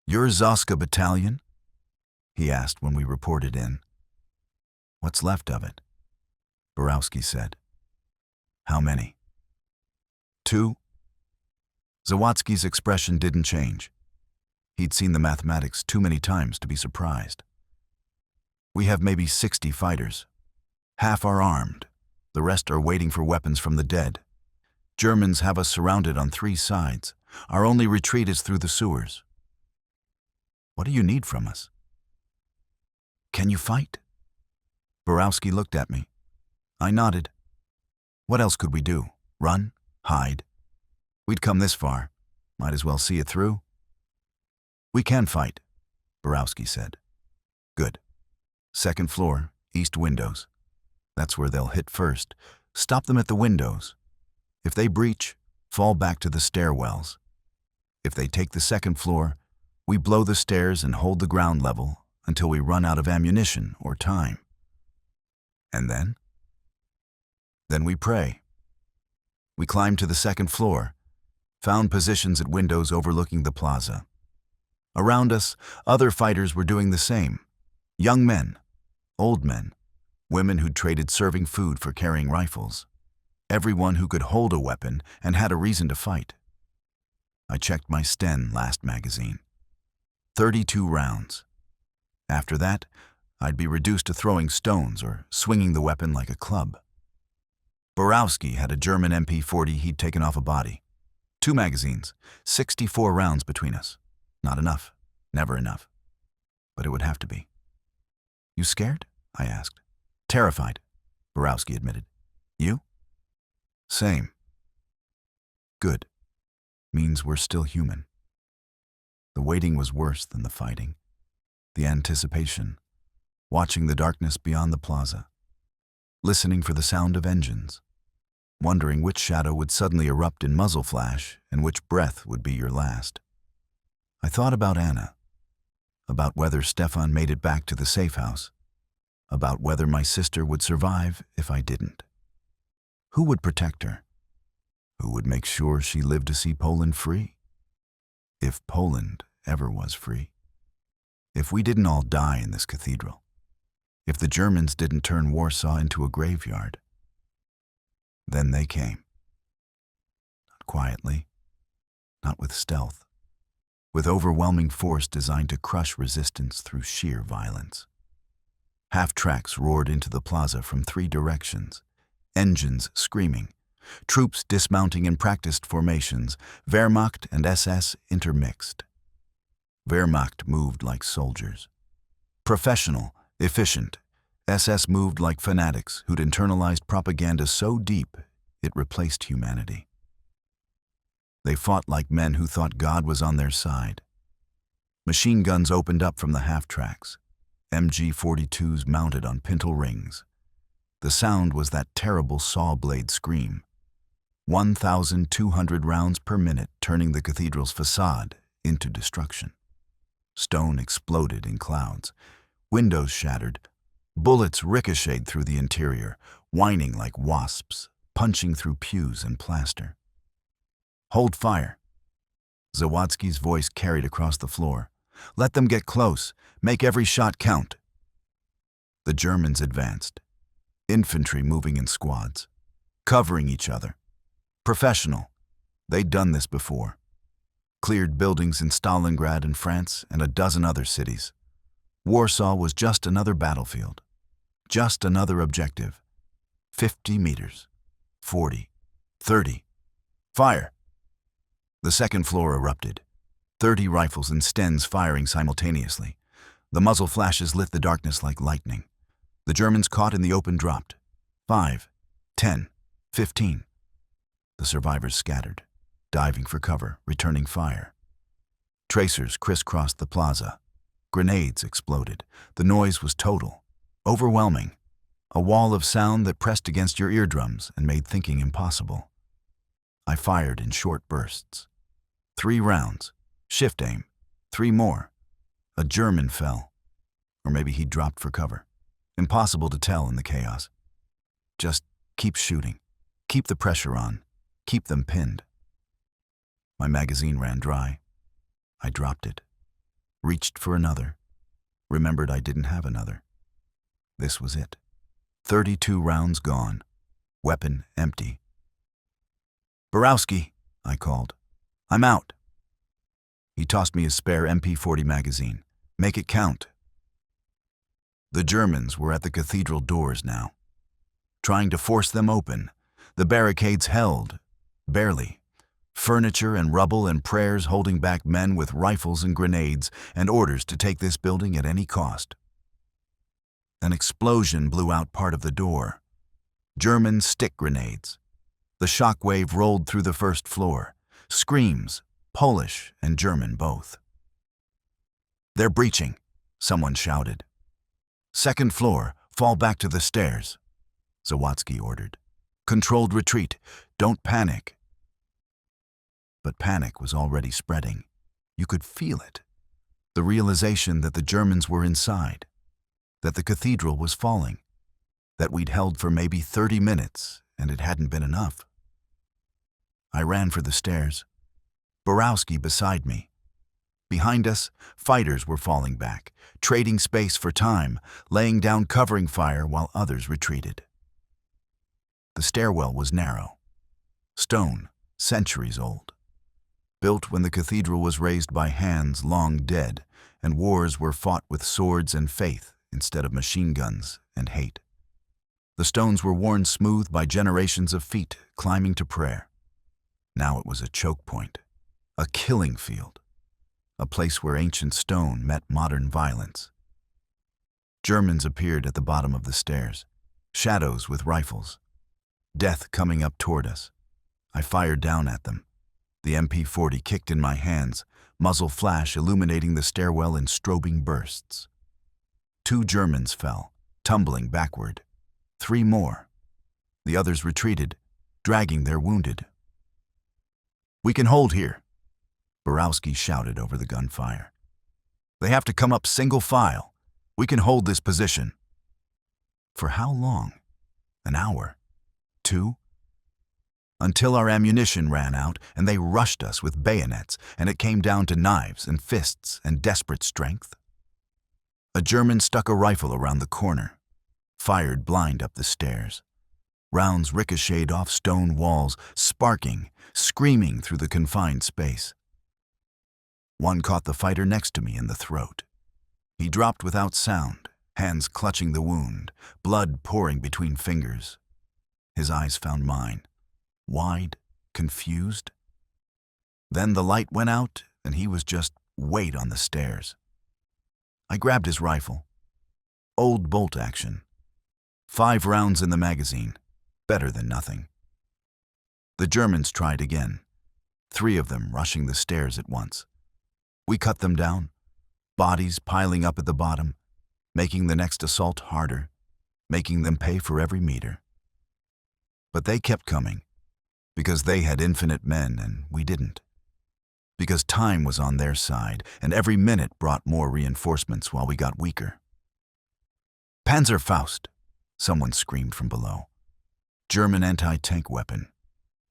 "Your Zoska Battalion?" he asked when we reported in. "What's left of it?" Borowski said. "How many?" "2." Zawadzki's expression didn't change. He'd seen the mathematics too many times to be surprised. "We have maybe 60 fighters. Half are armed. The rest are waiting for weapons from the dead. Germans have us surrounded on 3 sides. Our only retreat is through the sewers." "What do you need from us?" "Can you fight?" Borowski looked at me. I nodded. What else could we do? Run? Hide? We'd come this far. Might as well see it through. "We can fight," Borowski said. "Good. 2nd floor, east windows. That's where they'll hit first. Stop them at the windows. If they breach, fall back to the stairwells. If they take the 2nd floor, we blow the stairs and hold the ground level until we run out of ammunition or time. And then? Then we pray. We climbed to the 2nd floor, found positions at windows overlooking the plaza. Around us, other fighters were doing the same. Young men, old men, women who'd traded serving food for carrying rifles. Everyone who could hold a weapon and had a reason to fight. I checked my Sten last magazine. 32 rounds. After that, I'd be reduced to throwing stones or swinging the weapon like a club. Borowski had a German MP40 he'd taken off a body. 2 magazines, 64 rounds between us. Not enough. Never enough. But it would have to be. "You scared?" I asked. "Terrified," Borowski admitted. "You?" "Same." "Good. Means we're still human." The waiting was worse than the fighting. The anticipation. Watching the darkness beyond the plaza. Listening for the sound of engines. Wondering which shadow would suddenly erupt in muzzle flash and which breath would be your last. I thought about Anna. About whether Stefan made it back to the safe house. About whether my sister would survive if I didn't. Who would protect her? Who would make sure she lived to see Poland free? If Poland ever was free. If we didn't all die in this cathedral. If the Germans didn't turn Warsaw into a graveyard. Then they came. Not quietly, not with stealth, with overwhelming force designed to crush resistance through sheer violence. Half-tracks roared into the plaza from 3 directions, engines screaming, troops dismounting in practiced formations, Wehrmacht and SS intermixed. Wehrmacht moved like soldiers. Professional, efficient, SS moved like fanatics who'd internalized propaganda so deep it replaced humanity. They fought like men who thought God was on their side. Machine guns opened up from the half-tracks, MG-42s mounted on pintle rings. The sound was that terrible saw blade scream. 1,200 rounds per minute turning the cathedral's facade into destruction. Stone exploded in clouds. Windows shattered. Bullets ricocheted through the interior, whining like wasps, punching through pews and plaster. "Hold fire." Zawadzki's voice carried across the floor. "Let them get close. Make every shot count." The Germans advanced. Infantry moving in squads, covering each other. Professional. They'd done this before. Cleared buildings in Stalingrad and France and a dozen other cities. Warsaw was just another battlefield. Just another objective. 50 meters. 40. 30. Fire! The 2nd floor erupted. 30 rifles and Stens firing simultaneously. The muzzle flashes lit the darkness like lightning. The Germans caught in the open dropped. 5, 10, 15. The survivors scattered, diving for cover, returning fire. Tracers crisscrossed the plaza. Grenades exploded. The noise was total, overwhelming. A wall of sound that pressed against your eardrums and made thinking impossible. I fired in short bursts. 3 rounds, shift aim, 3 more. A German fell. Or maybe he dropped for cover. Impossible to tell in the chaos. Just keep shooting. Keep the pressure on. Keep them pinned. My magazine ran dry. I dropped it. Reached for another. Remembered I didn't have another. This was it. 32 rounds gone. Weapon empty. "Borowski," I called. "I'm out." He tossed me his spare MP40 magazine. "Make it count." The Germans were at the cathedral doors now. Trying to force them open. The barricades held. Barely. Furniture and rubble and prayers holding back men with rifles and grenades and orders to take this building at any cost. An explosion blew out part of the door. German stick grenades. The shockwave rolled through the first floor. Screams, Polish and German both. "They're breaching," someone shouted. "Second floor, fall back to the stairs," Zawadzki ordered. "Controlled retreat, don't panic." But panic was already spreading. You could feel it. The realization that the Germans were inside, that the cathedral was falling, that we'd held for maybe 30 minutes and it hadn't been enough. I ran for the stairs. Borowski beside me. Behind us, fighters were falling back, trading space for time, laying down covering fire while others retreated. The stairwell was narrow. Stone, centuries old. Built when the cathedral was raised by hands long dead, and wars were fought with swords and faith instead of machine guns and hate. The stones were worn smooth by generations of feet climbing to prayer. Now it was a choke point, a killing field, a place where ancient stone met modern violence. Germans appeared at the bottom of the stairs, shadows with rifles. Death coming up toward us. I fired down at them. The MP40 kicked in my hands, muzzle flash illuminating the stairwell in strobing bursts. 2 Germans fell, tumbling backward. 3 more. The others retreated, dragging their wounded. "We can hold here," Borowski shouted over the gunfire. "They have to come up single file. We can hold this position." For how long? An hour? 2? Until our ammunition ran out and they rushed us with bayonets and it came down to knives and fists and desperate strength. A German stuck a rifle around the corner, fired blind up the stairs. Rounds ricocheted off stone walls, sparking, screaming through the confined space. One caught the fighter next to me in the throat. He dropped without sound, hands clutching the wound, blood pouring between fingers. His eyes found mine, wide, confused. Then the light went out and he was just weight on the stairs. I grabbed his rifle. Old bolt action. 5 rounds in the magazine. Better than nothing. The Germans tried again, 3 of them rushing the stairs at once. We cut them down, bodies piling up at the bottom, making the next assault harder, making them pay for every meter. But they kept coming, because they had infinite men and we didn't. Because time was on their side, and every minute brought more reinforcements while we got weaker. "Panzerfaust," someone screamed from below. German anti-tank weapon.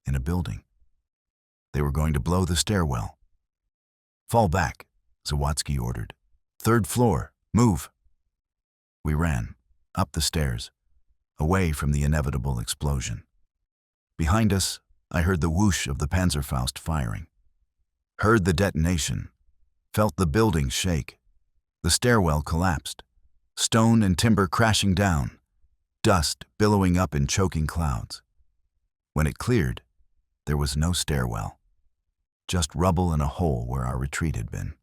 In a building. They were going to blow the stairwell. "Fall back," Zawadzki ordered. "3rd floor, move." We ran, up the stairs, away from the inevitable explosion. Behind us, I heard the whoosh of the Panzerfaust firing. Heard the detonation, felt the building shake. The stairwell collapsed, stone and timber crashing down, dust billowing up in choking clouds. When it cleared, there was no stairwell, just rubble and a hole where our retreat had been.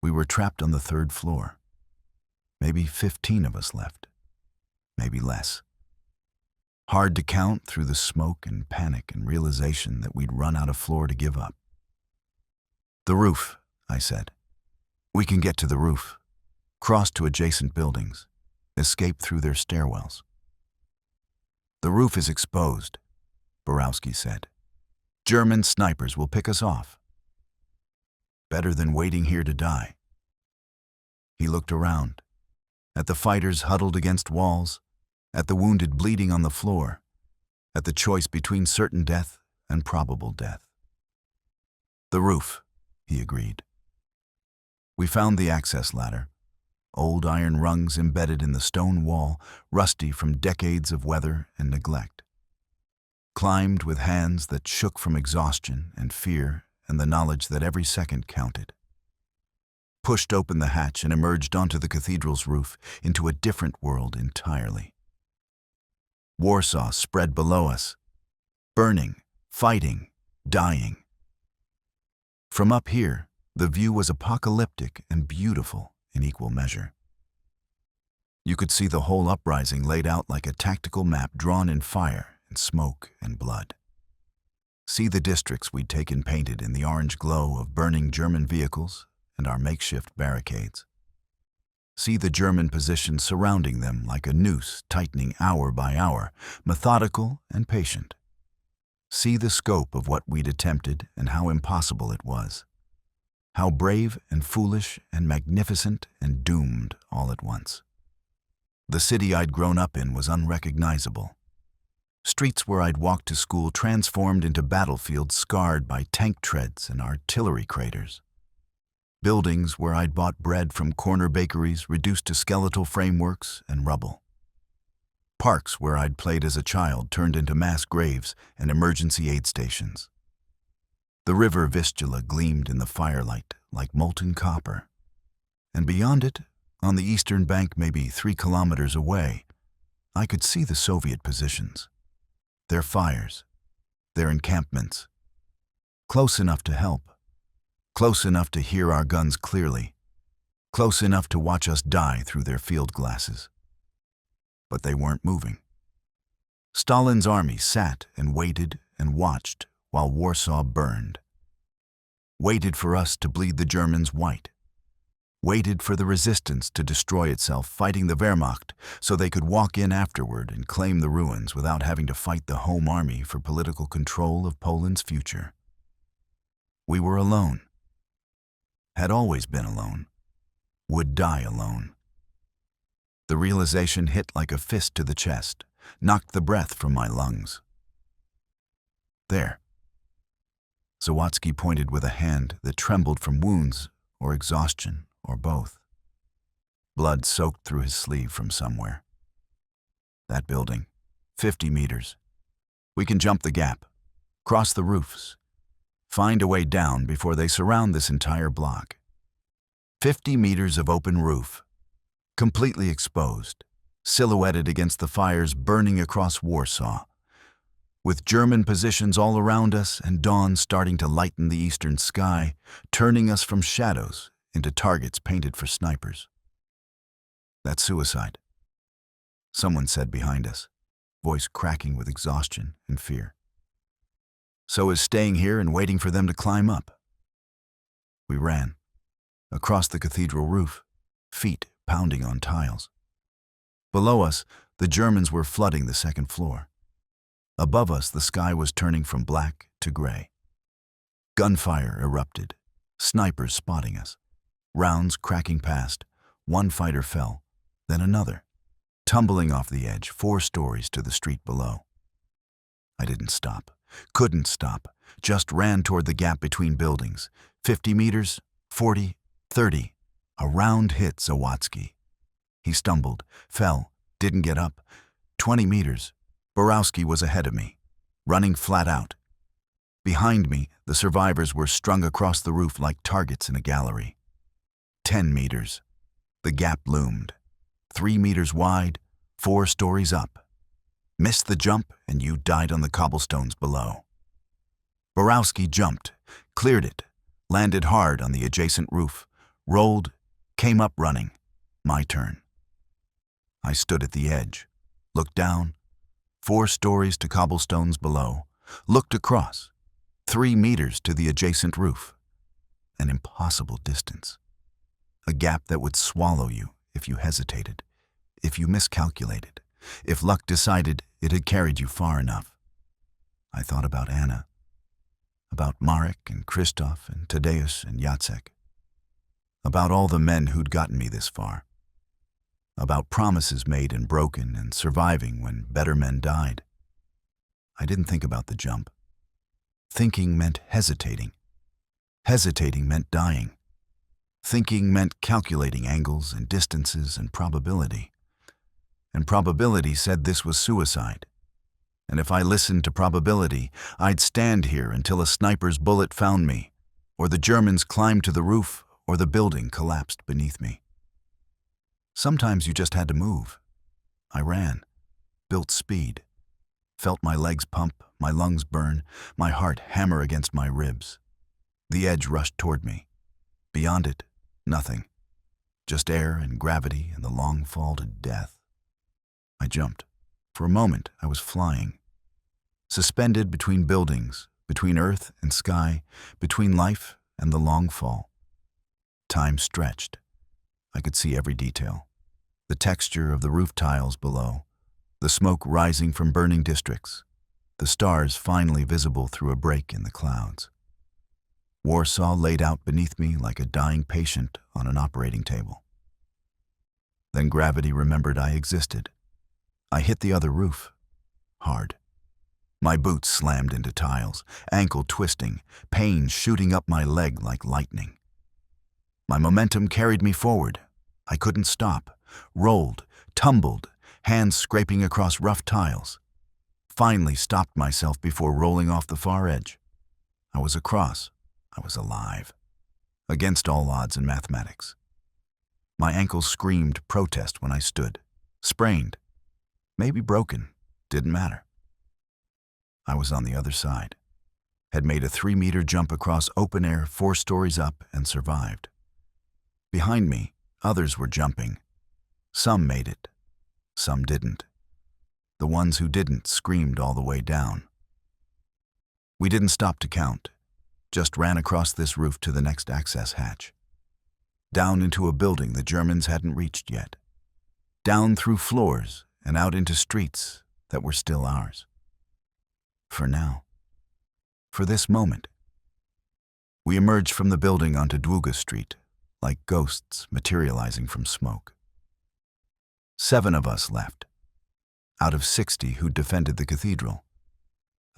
We were trapped on the 3rd floor. Maybe 15 of us left, maybe less. Hard to count through the smoke and panic and realization that we'd run out of floor to give up. "The roof," I said. "We can get to the roof, cross to adjacent buildings, escape through their stairwells." "The roof is exposed," Borowski said. "German snipers will pick us off." "Better than waiting here to die." He looked around, at the fighters huddled against walls, at the wounded bleeding on the floor, at the choice between certain death and probable death. "The roof," he agreed. We found the access ladder, old iron rungs embedded in the stone wall, rusty from decades of weather and neglect. Climbed with hands that shook from exhaustion and fear and the knowledge that every second counted. Pushed open the hatch and emerged onto the cathedral's roof, into a different world entirely. Warsaw spread below us, burning, fighting, dying. From up here, the view was apocalyptic and beautiful in equal measure. You could see the whole uprising laid out like a tactical map drawn in fire and smoke and blood. See the districts we'd taken painted in the orange glow of burning German vehicles and our makeshift barricades. See the German positions surrounding them like a noose tightening hour by hour, methodical and patient. See the scope of what we'd attempted and how impossible it was. How brave and foolish and magnificent and doomed all at once. The city I'd grown up in was unrecognizable. Streets where I'd walked to school transformed into battlefields scarred by tank treads and artillery craters. Buildings where I'd bought bread from corner bakeries reduced to skeletal frameworks and rubble. Parks where I'd played as a child turned into mass graves and emergency aid stations. The river Vistula gleamed in the firelight like molten copper. And beyond it, on the eastern bank maybe 3 kilometers away, I could see the Soviet positions. Their fires, their encampments. Close enough to help. Close enough to hear our guns clearly. Close enough to watch us die through their field glasses. But they weren't moving. Stalin's army sat and waited and watched while Warsaw burned. Waited for us to bleed the Germans white. Waited for the resistance to destroy itself fighting the Wehrmacht so they could walk in afterward and claim the ruins without having to fight the home army for political control of Poland's future. We were alone. Had always been alone. Would die alone. The realization hit like a fist to the chest, knocked the breath from my lungs. There. Zawadzki pointed with a hand that trembled from wounds or exhaustion or both. Blood soaked through his sleeve from somewhere. That building, 50 meters. We can jump the gap, cross the roofs, find a way down before they surround this entire block. 50 meters of open roof, completely exposed, silhouetted against the fires burning across Warsaw, with German positions all around us and dawn starting to lighten the eastern sky, turning us from shadows into targets painted for snipers. "That's suicide," someone said behind us, voice cracking with exhaustion and fear. "So is staying here and waiting for them to climb up." We ran, across the cathedral roof, feet pounding on tiles. Below us, the Germans were flooding the second floor. Above us, the sky was turning from black to gray. Gunfire erupted, snipers spotting us, rounds cracking past. One fighter fell, then another, tumbling off the edge 4 stories to the street below. I didn't stop, couldn't stop, just ran toward the gap between buildings. 50 meters, 40, 30. A round hit Zawadzki. He stumbled, fell, didn't get up. 20 meters. Borowski was ahead of me, running flat out. Behind me, the survivors were strung across the roof like targets in a gallery. 10 meters. The gap loomed. 3 meters wide, 4 stories up. Missed the jump and you died on the cobblestones below. Borowski jumped, cleared it, landed hard on the adjacent roof, rolled, came up running. My turn. I stood at the edge, looked down, 4 stories to cobblestones below, looked across, 3 meters to the adjacent roof. An impossible distance. A gap that would swallow you if you hesitated, if you miscalculated, if luck decided it had carried you far enough. I thought about Anna, about Marek and Krzysztof and Tadeusz and Jacek, about all the men who'd gotten me this far, about promises made and broken and surviving when better men died. I didn't think about the jump. Thinking meant hesitating. Hesitating meant dying. Thinking meant calculating angles and distances and probability. And probability said this was suicide. And if I listened to probability, I'd stand here until a sniper's bullet found me, or the Germans climbed to the roof, or the building collapsed beneath me. Sometimes you just had to move. I ran, built speed, felt my legs pump, my lungs burn, my heart hammer against my ribs. The edge rushed toward me. Beyond it, nothing. Just air and gravity and the long fall to death. I jumped. For a moment, I was flying. Suspended between buildings, between earth and sky, between life and the long fall. Time stretched. I could see every detail. The texture of the roof tiles below, the smoke rising from burning districts, the stars finally visible through a break in the clouds. Warsaw laid out beneath me like a dying patient on an operating table. Then gravity remembered I existed. I hit the other roof. Hard. My boots slammed into tiles, ankle twisting, pain shooting up my leg like lightning. My momentum carried me forward. I couldn't stop. Rolled, tumbled, hands scraping across rough tiles. Finally stopped myself before rolling off the far edge. I was across. I was alive. Against all odds in mathematics. My ankles screamed protest when I stood. Sprained. Maybe broken. Didn't matter. I was on the other side. Had made a 3-meter jump across open air 4 stories up and survived. Behind me, others were jumping. Some made it. Some didn't. The ones who didn't screamed all the way down. We didn't stop to count. Just ran across this roof to the next access hatch. Down into a building the Germans hadn't reached yet. Down through floors and out into streets that were still ours. For now. For this moment. We emerged from the building onto Długa Street, like ghosts materializing from smoke. 7 of us left, out of 60 who'd defended the cathedral,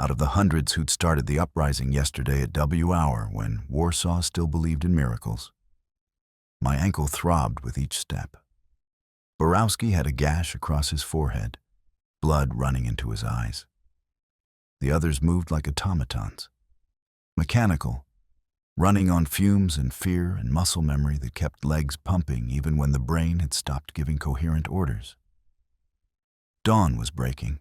out of the hundreds who'd started the uprising yesterday at W hour when Warsaw still believed in miracles. My ankle throbbed with each step. Borowski had a gash across his forehead, blood running into his eyes. The others moved like automatons, mechanical, running on fumes and fear and muscle memory that kept legs pumping even when the brain had stopped giving coherent orders. Dawn was breaking.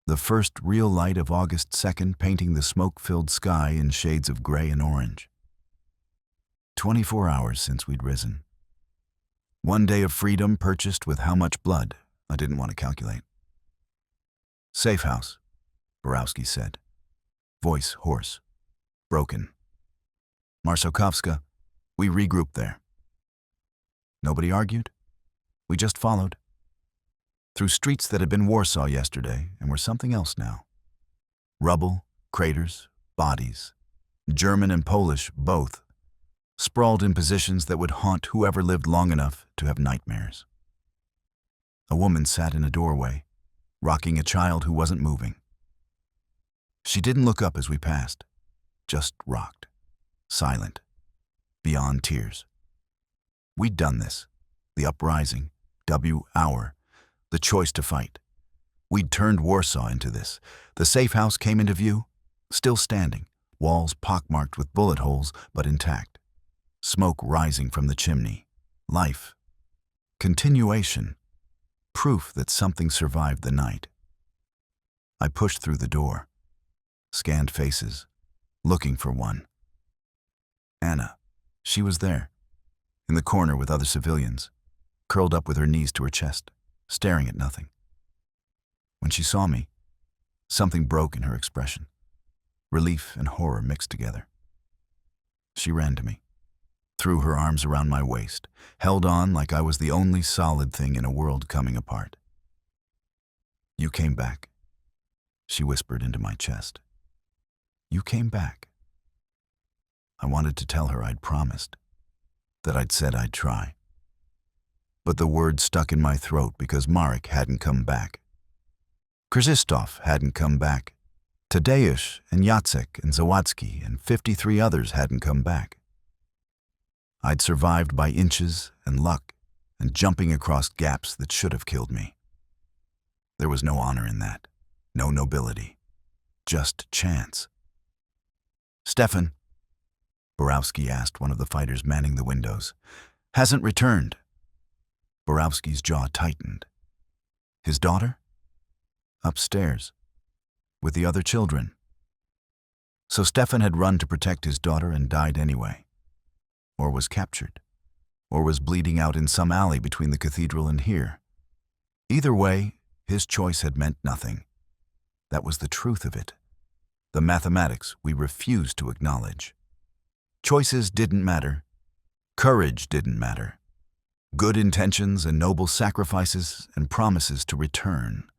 The first real light of August 2nd painting the smoke-filled sky in shades of gray and orange. 24 hours since we'd risen. 1 day of freedom purchased with how much blood, I didn't want to calculate. Safe house, Borowski said. Voice hoarse, broken. Marszałkowska, we regrouped there. Nobody argued. We just followed. Through streets that had been Warsaw yesterday and were something else now. Rubble, craters, bodies. German and Polish, both. Sprawled in positions that would haunt whoever lived long enough to have nightmares. A woman sat in a doorway, rocking a child who wasn't moving. She didn't look up as we passed, just rocked, silent, beyond tears. We'd done this, the uprising, W hour, the choice to fight. We'd turned Warsaw into this. The safe house came into view, still standing, walls pockmarked with bullet holes but intact. Smoke rising from the chimney. Life. Continuation. Proof that something survived the night. I pushed through the door. Scanned faces. Looking for one. Anna. She was there. In the corner with other civilians. Curled up with her knees to her chest. Staring at nothing. When she saw me, something broke in her expression. Relief and horror mixed together. She ran to me. Threw her arms around my waist, held on like I was the only solid thing in a world coming apart. You came back, she whispered into my chest. You came back. I wanted to tell her I'd promised, that I'd said I'd try. But the word stuck in my throat because Marek hadn't come back. Krzysztof hadn't come back. Tadeusz and Jacek and Zawadzki and 53 others hadn't come back. I'd survived by inches and luck and jumping across gaps that should have killed me. There was no honor in that, no nobility, just chance. "Stefan," Borowski asked one of the fighters manning the windows. "Hasn't returned." Borowski's jaw tightened. His daughter? Upstairs, with the other children. So Stefan had run to protect his daughter and died anyway. Or was captured. Or was bleeding out in some alley between the cathedral and here. Either way, his choice had meant nothing. That was the truth of it. The mathematics we refused to acknowledge. Choices didn't matter. Courage didn't matter. Good intentions and noble sacrifices and promises to return.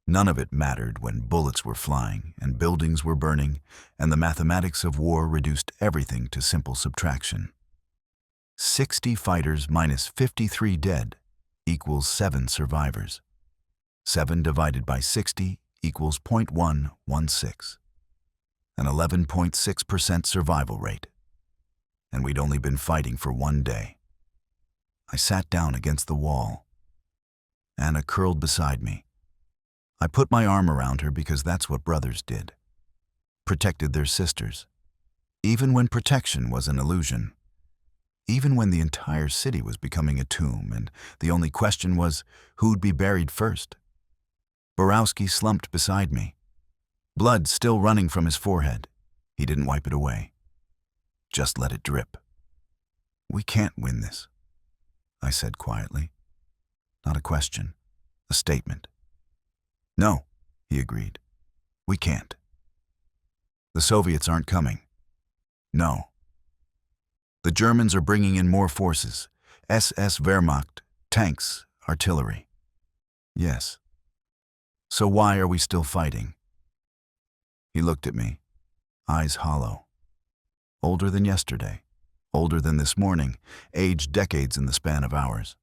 None of it mattered when bullets were flying and buildings were burning and the mathematics of war reduced everything to simple subtraction. 60 fighters minus 53 dead equals 7 survivors. 7 divided by 60 equals 0.116. An 11.6% survival rate. And we'd only been fighting for 1 day. I sat down against the wall. Anna curled beside me. I put my arm around her because that's what brothers did. Protected their sisters. Even when protection was an illusion. Even when the entire city was becoming a tomb and the only question was who'd be buried first. Borowski slumped beside me. Blood still running from his forehead. He didn't wipe it away. Just let it drip. "We can't win this," I said quietly. Not a question, a statement. "No," he agreed. "We can't. The Soviets aren't coming." "No." "The Germans are bringing in more forces, SS Wehrmacht, tanks, artillery." "Yes." "So why are we still fighting?" He looked at me, eyes hollow. Older than yesterday, older than this morning, aged decades in the span of hours.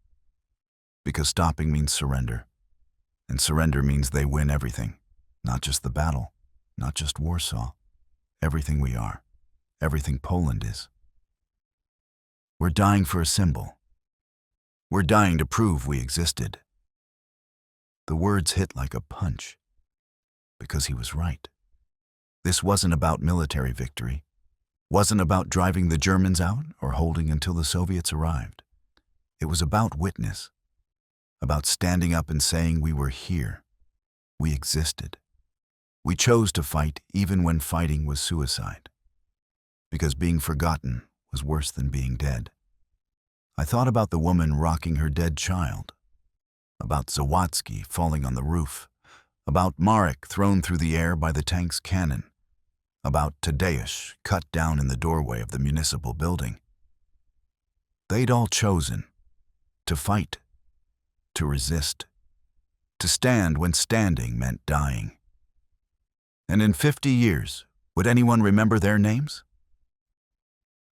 Because stopping means surrender. And surrender means they win everything. Not just the battle, not just Warsaw. Everything we are. Everything Poland is. We're dying for a symbol. We're dying to prove we existed. The words hit like a punch. Because he was right. This wasn't about military victory. Wasn't about driving the Germans out or holding until the Soviets arrived. It was about witness. About standing up and saying we were here. We existed. We chose to fight even when fighting was suicide. Because being forgotten was worse than being dead. I thought about the woman rocking her dead child. About Zawadzki falling on the roof. About Marek thrown through the air by the tank's cannon. About Tadeusz cut down in the doorway of the municipal building. They'd all chosen to fight, to resist, to stand when standing meant dying. And in 50 years, would anyone remember their names?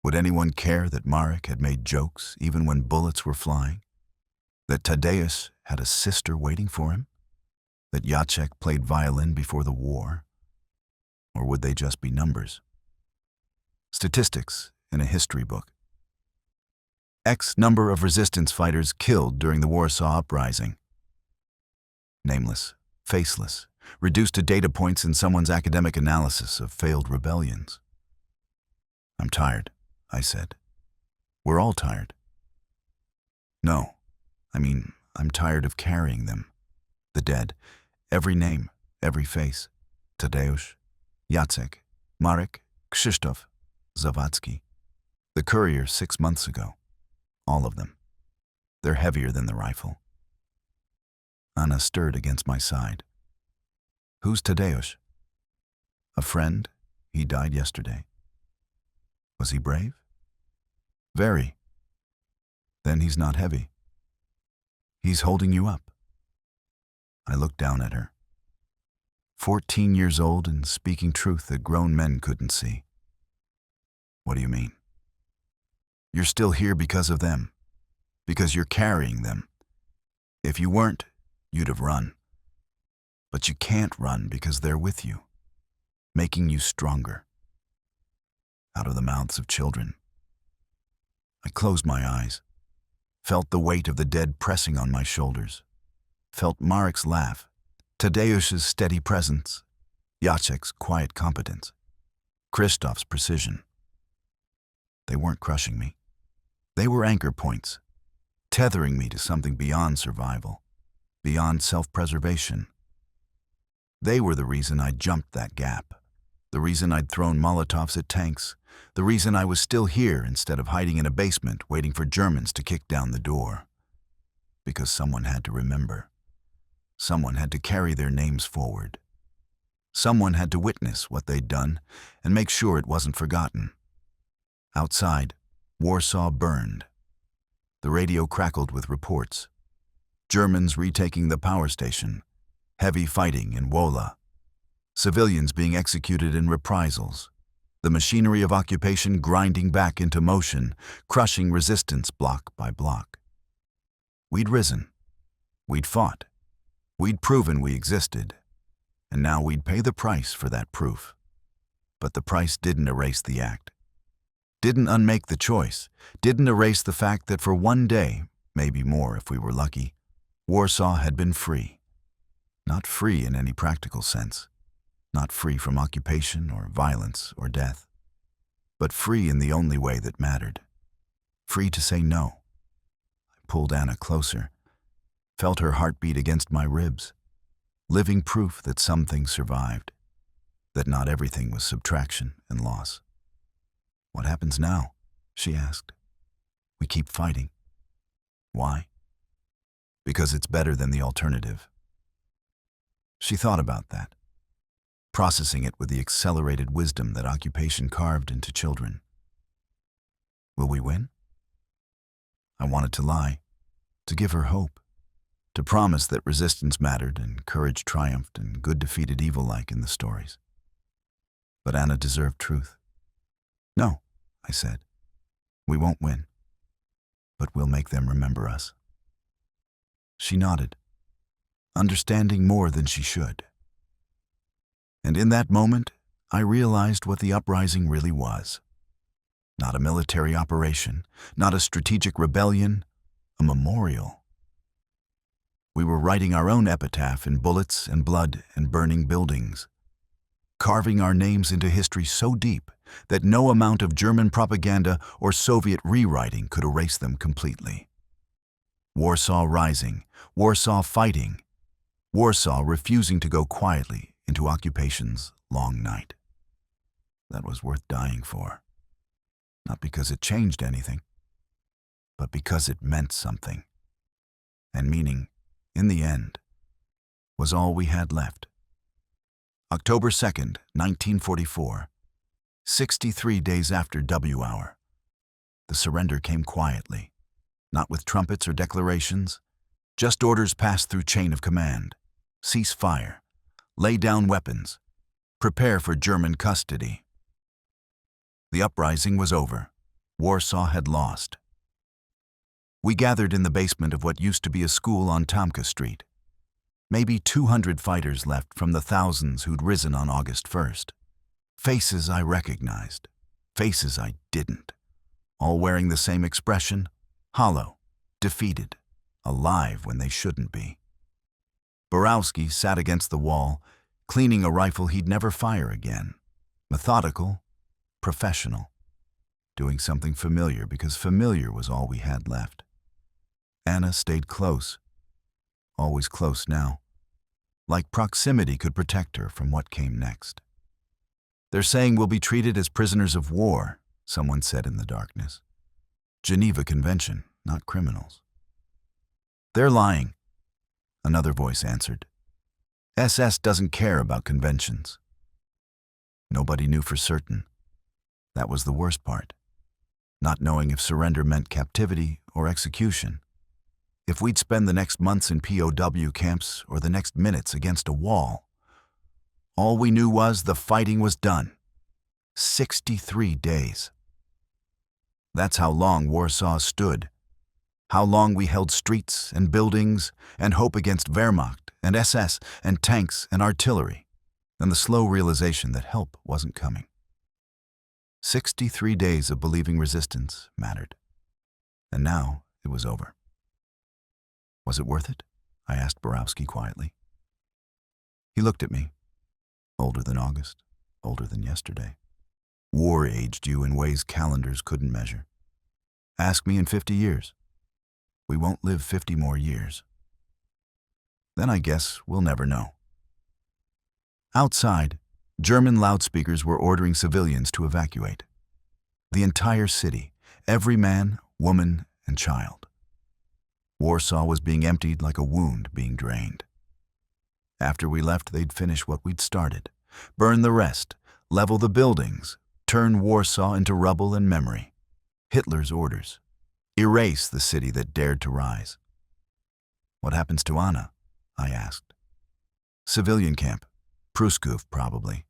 Would anyone care that Marek had made jokes even when bullets were flying? That Tadeusz had a sister waiting for him? That Jacek played violin before the war? Or would they just be numbers? Statistics in a history book. X number of resistance fighters killed during the Warsaw Uprising. Nameless, faceless, reduced to data points in someone's academic analysis of failed rebellions. "I'm tired," I said. "We're all tired." "No, I'm tired of carrying them. The dead, every name, every face. Tadeusz, Jacek, Marek, Krzysztof, Zawadzki. The courier 6 months ago. All of them. They're heavier than the rifle." Anna stirred against my side. "Who's Tadeusz?" "A friend. He died yesterday." "Was he brave?" "Very." "Then he's not heavy." "He's holding you up." I looked down at her. 14 years old and speaking truth that grown men couldn't see. "What do you mean?" "You're still here because of them. Because you're carrying them. If you weren't, you'd have run." But you can't run because they're with you, making you stronger. Out of the mouths of children. I closed my eyes, felt the weight of the dead pressing on my shoulders, felt Marek's laugh, Tadeusz's steady presence, Jacek's quiet competence, Krzysztof's precision. They weren't crushing me. They were anchor points, tethering me to something beyond survival, beyond self-preservation. They were the reason I jumped that gap, the reason I'd thrown Molotovs at tanks, the reason I was still here instead of hiding in a basement waiting for Germans to kick down the door. Because someone had to remember. Someone had to carry their names forward. Someone had to witness what they'd done and make sure it wasn't forgotten. Outside, Warsaw burned. The radio crackled with reports. Germans retaking the power station, heavy fighting in Wola, civilians being executed in reprisals, the machinery of occupation grinding back into motion, crushing resistance block by block. We'd risen. We'd fought. We'd proven we existed. And now we'd pay the price for that proof. But the price didn't erase the act. Didn't unmake the choice. Didn't erase the fact that for one day, maybe more if we were lucky, Warsaw had been free. Not free in any practical sense. Not free from occupation or violence or death. But free in the only way that mattered. Free to say no. I pulled Anna closer. Felt her heartbeat against my ribs. Living proof that some things survived. That not everything was subtraction and loss. "What happens now?" she asked. "We keep fighting." "Why?" "Because it's better than the alternative." She thought about that, processing it with the accelerated wisdom that occupation carved into children. Will we win? I wanted to lie, to give her hope, to promise that resistance mattered and courage triumphed and good defeated evil like in the stories. But Anna deserved truth. "No," I said, "we won't win, but we'll make them remember us." She nodded, understanding more than she should. And in that moment, I realized what the uprising really was. Not a military operation, not a strategic rebellion, a memorial. We were writing our own epitaph in bullets and blood and burning buildings, carving our names into history so deep that no amount of German propaganda or Soviet rewriting could erase them completely. Warsaw rising, Warsaw fighting, Warsaw refusing to go quietly into occupation's long night. That was worth dying for. Not because it changed anything, but because it meant something. And meaning, in the end, was all we had left. October 2nd, 1944, 63 days after W hour. The surrender came quietly, not with trumpets or declarations, just orders passed through chain of command. Cease fire, lay down weapons, prepare for German custody. The uprising was over. Warsaw had lost. We gathered in the basement of what used to be a school on Tomka Street. Maybe 200 fighters left from the thousands who'd risen on August 1st. Faces I recognized, faces I didn't. All wearing the same expression, hollow, defeated, alive when they shouldn't be. Borowski sat against the wall, cleaning a rifle he'd never fire again. Methodical, professional, doing something familiar because familiar was all we had left. Anna stayed close, always close now, like proximity could protect her from what came next. "They're saying we'll be treated as prisoners of war," someone said in the darkness. "Geneva Convention, not criminals." "They're lying," another voice answered. "SS doesn't care about conventions." Nobody knew for certain. That was the worst part. Not knowing if surrender meant captivity or execution. If we'd spend the next months in POW camps or the next minutes against a wall. All we knew was the fighting was done. 63 days. That's how long Warsaw stood. How long we held streets and buildings and hope against Wehrmacht and SS and tanks and artillery, and the slow realization that help wasn't coming. 63 days of believing resistance mattered. And now it was over. Was it worth it? I asked Borowski quietly. He looked at me. Older than August, older than yesterday. War aged you in ways calendars couldn't measure. Ask me in 50 years. We won't live 50 more years. Then I guess we'll never know. Outside, German loudspeakers were ordering civilians to evacuate. The entire city, every man, woman, and child. Warsaw was being emptied like a wound being drained. After we left, they'd finish what we'd started, burn the rest, level the buildings, turn Warsaw into rubble and memory. Hitler's orders. Erase the city that dared to rise. What happens to Anna? I asked. Civilian camp. Pruskov, probably.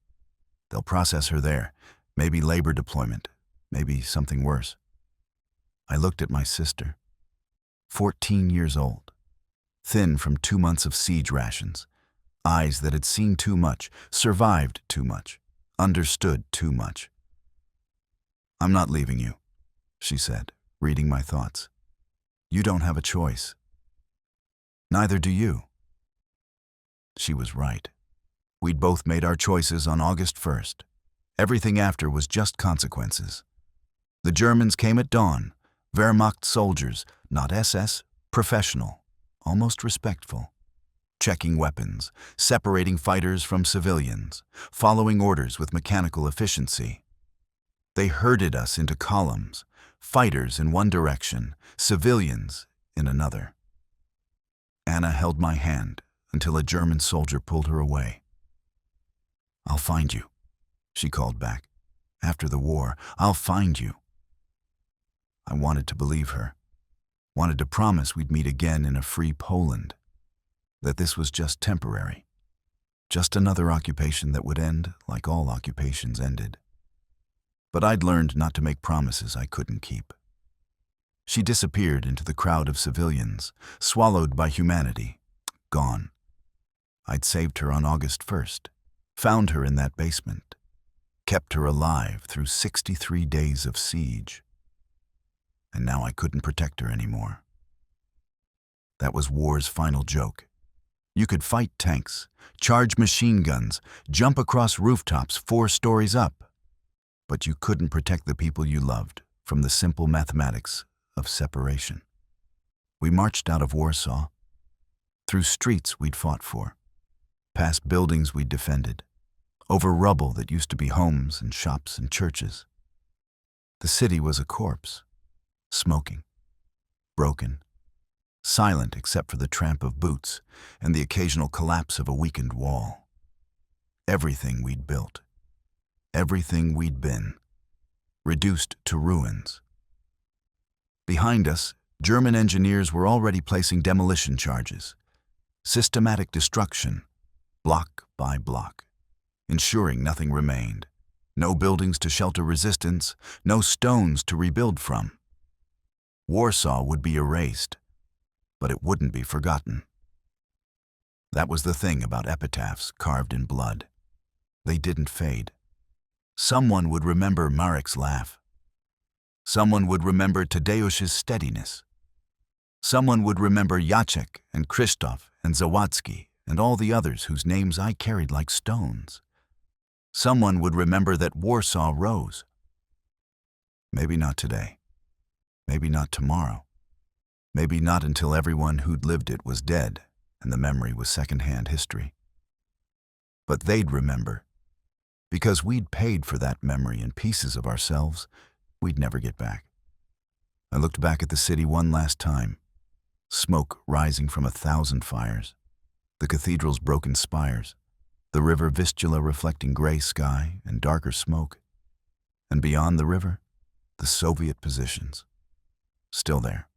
They'll process her there. Maybe labor deployment. Maybe something worse. I looked at my sister. 14 years old. Thin from 2 months of siege rations. Eyes that had seen too much, survived too much, understood too much. I'm not leaving you, she said, reading my thoughts. You don't have a choice. Neither do you. She was right. We'd both made our choices on August 1st. Everything after was just consequences. The Germans came at dawn, Wehrmacht soldiers, not SS, professional, almost respectful. Checking weapons, separating fighters from civilians, following orders with mechanical efficiency. They herded us into columns, fighters in one direction, civilians in another. Anna held my hand until a German soldier pulled her away. I'll find you, she called back. After the war, I'll find you. I wanted to believe her, wanted to promise we'd meet again in a free Poland, that this was just temporary, just another occupation that would end like all occupations ended. But I'd learned not to make promises I couldn't keep. She disappeared into the crowd of civilians, swallowed by humanity, gone. I'd saved her on August 1st, found her in that basement, kept her alive through 63 days of siege. And now I couldn't protect her anymore. That was war's final joke. You could fight tanks, charge machine guns, jump across rooftops 4 stories up, but you couldn't protect the people you loved from the simple mathematics of separation. We marched out of Warsaw, through streets we'd fought for, past buildings we'd defended, over rubble that used to be homes and shops and churches. The city was a corpse, smoking, broken, silent except for the tramp of boots and the occasional collapse of a weakened wall. Everything we'd built, everything we'd been, reduced to ruins. Behind us, German engineers were already placing demolition charges, systematic destruction, block by block, ensuring nothing remained, no buildings to shelter resistance, no stones to rebuild from. Warsaw would be erased, but it wouldn't be forgotten. That was the thing about epitaphs carved in blood. They didn't fade. Someone would remember Marek's laugh. Someone would remember Tadeusz's steadiness. Someone would remember Jacek and Krzysztof and Zawadzki and all the others whose names I carried like stones. Someone would remember that Warsaw rose. Maybe not today. Maybe not tomorrow. Maybe not until everyone who'd lived it was dead and the memory was second-hand history. But they'd remember, because we'd paid for that memory in pieces of ourselves we'd never get back. I looked back at the city one last time, smoke rising from 1,000 fires, the cathedral's broken spires, the river Vistula reflecting gray sky and darker smoke, and beyond the river, the Soviet positions. Still there,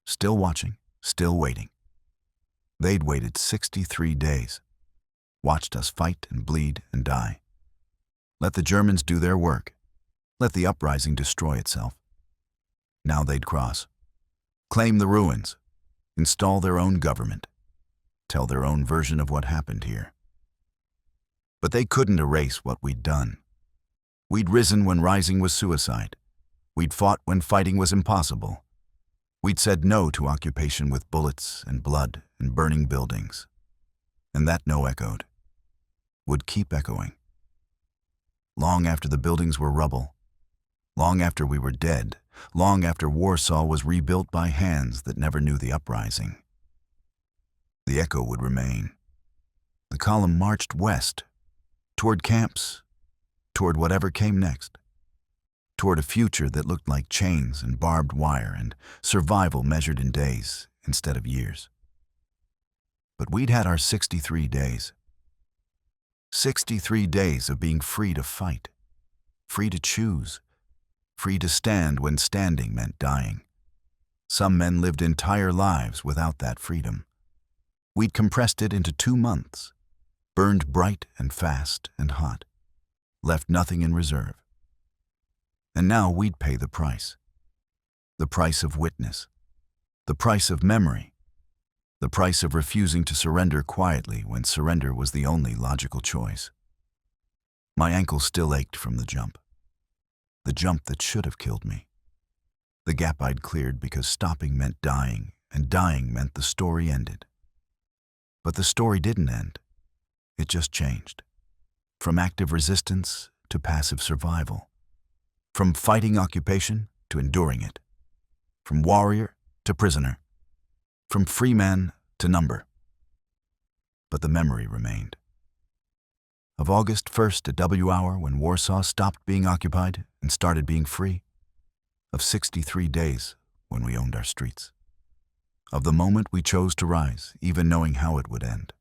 still watching, still waiting. They'd waited 63 days, watched us fight and bleed and die. Let the Germans do their work. Let the uprising destroy itself. Now they'd cross, claim the ruins, install their own government. tell their own version of what happened here. But they couldn't erase what we'd done. We'd risen when rising was suicide. We'd fought when fighting was impossible. We'd said no to occupation with bullets and blood and burning buildings. And that no echoed. Would keep echoing. Long after the buildings were rubble, long after we were dead, long after Warsaw was rebuilt by hands that never knew the uprising. The echo would remain. The column marched west, toward camps, toward whatever came next, toward a future that looked like chains and barbed wire and survival measured in days instead of years. But we'd had our 63 days. 63 days of being free to fight, free to choose, free to stand when standing meant dying. Some men lived entire lives without that freedom. We'd compressed it into 2 months, burned bright and fast and hot, left nothing in reserve. And now we'd pay the price of witness, the price of memory, the price of refusing to surrender quietly when surrender was the only logical choice. My ankle still ached from the jump that should have killed me. The gap I'd cleared because stopping meant dying, and dying meant the story ended. But the story didn't end. It just changed. From active resistance to passive survival. From fighting occupation to enduring it. From warrior to prisoner. From free man to number. But the memory remained. Of August 1st at W hour when Warsaw stopped being occupied and started being free. Of 63 days when we owned our streets. Of the moment we chose to rise, even knowing how it would end.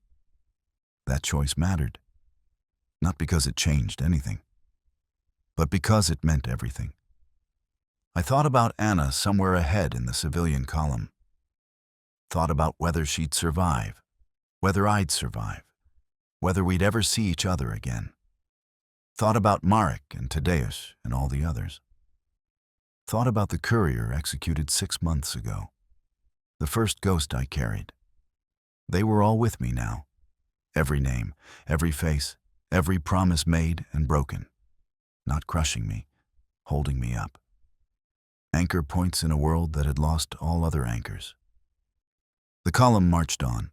That choice mattered, not because it changed anything, but because it meant everything. I thought about Anna somewhere ahead in the civilian column. Thought about whether she'd survive, whether I'd survive, whether we'd ever see each other again. Thought about Marek and Tadeusz and all the others. Thought about the courier executed 6 months ago, the first ghost I carried. They were all with me now. Every name, every face, every promise made and broken. Not crushing me, holding me up. Anchor points in a world that had lost all other anchors. The column marched on.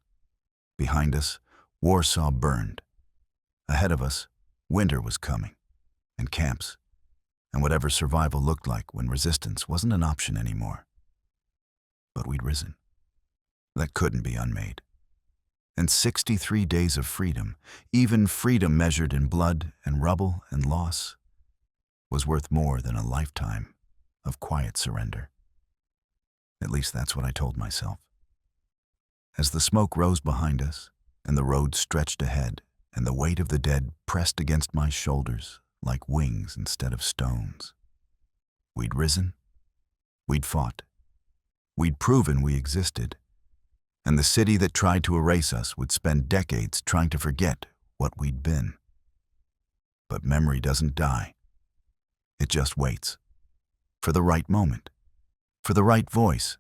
Behind us, Warsaw burned. Ahead of us, winter was coming, and camps, and whatever survival looked like when resistance wasn't an option anymore. But we'd risen. That couldn't be unmade. And 63 days of freedom, even freedom measured in blood and rubble and loss, was worth more than a lifetime of quiet surrender. At least that's what I told myself. As the smoke rose behind us, and the road stretched ahead, and the weight of the dead pressed against my shoulders like wings instead of stones. We'd risen, we'd fought, we'd proven we existed, and the city that tried to erase us would spend decades trying to forget what we'd been. But memory doesn't die. It just waits. For the right moment. For the right voice.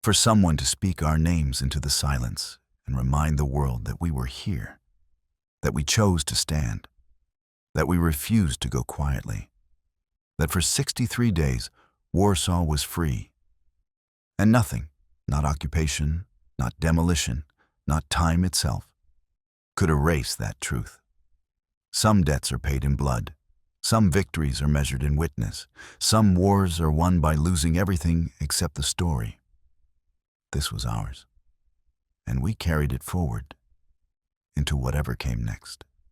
For someone to speak our names into the silence and remind the world that we were here. That we chose to stand. That we refused to go quietly. That for 63 days, Warsaw was free. And nothing, not occupation, not demolition, not time itself, could erase that truth. Some debts are paid in blood. Some victories are measured in witness. Some wars are won by losing everything except the story. This was ours, and we carried it forward into whatever came next.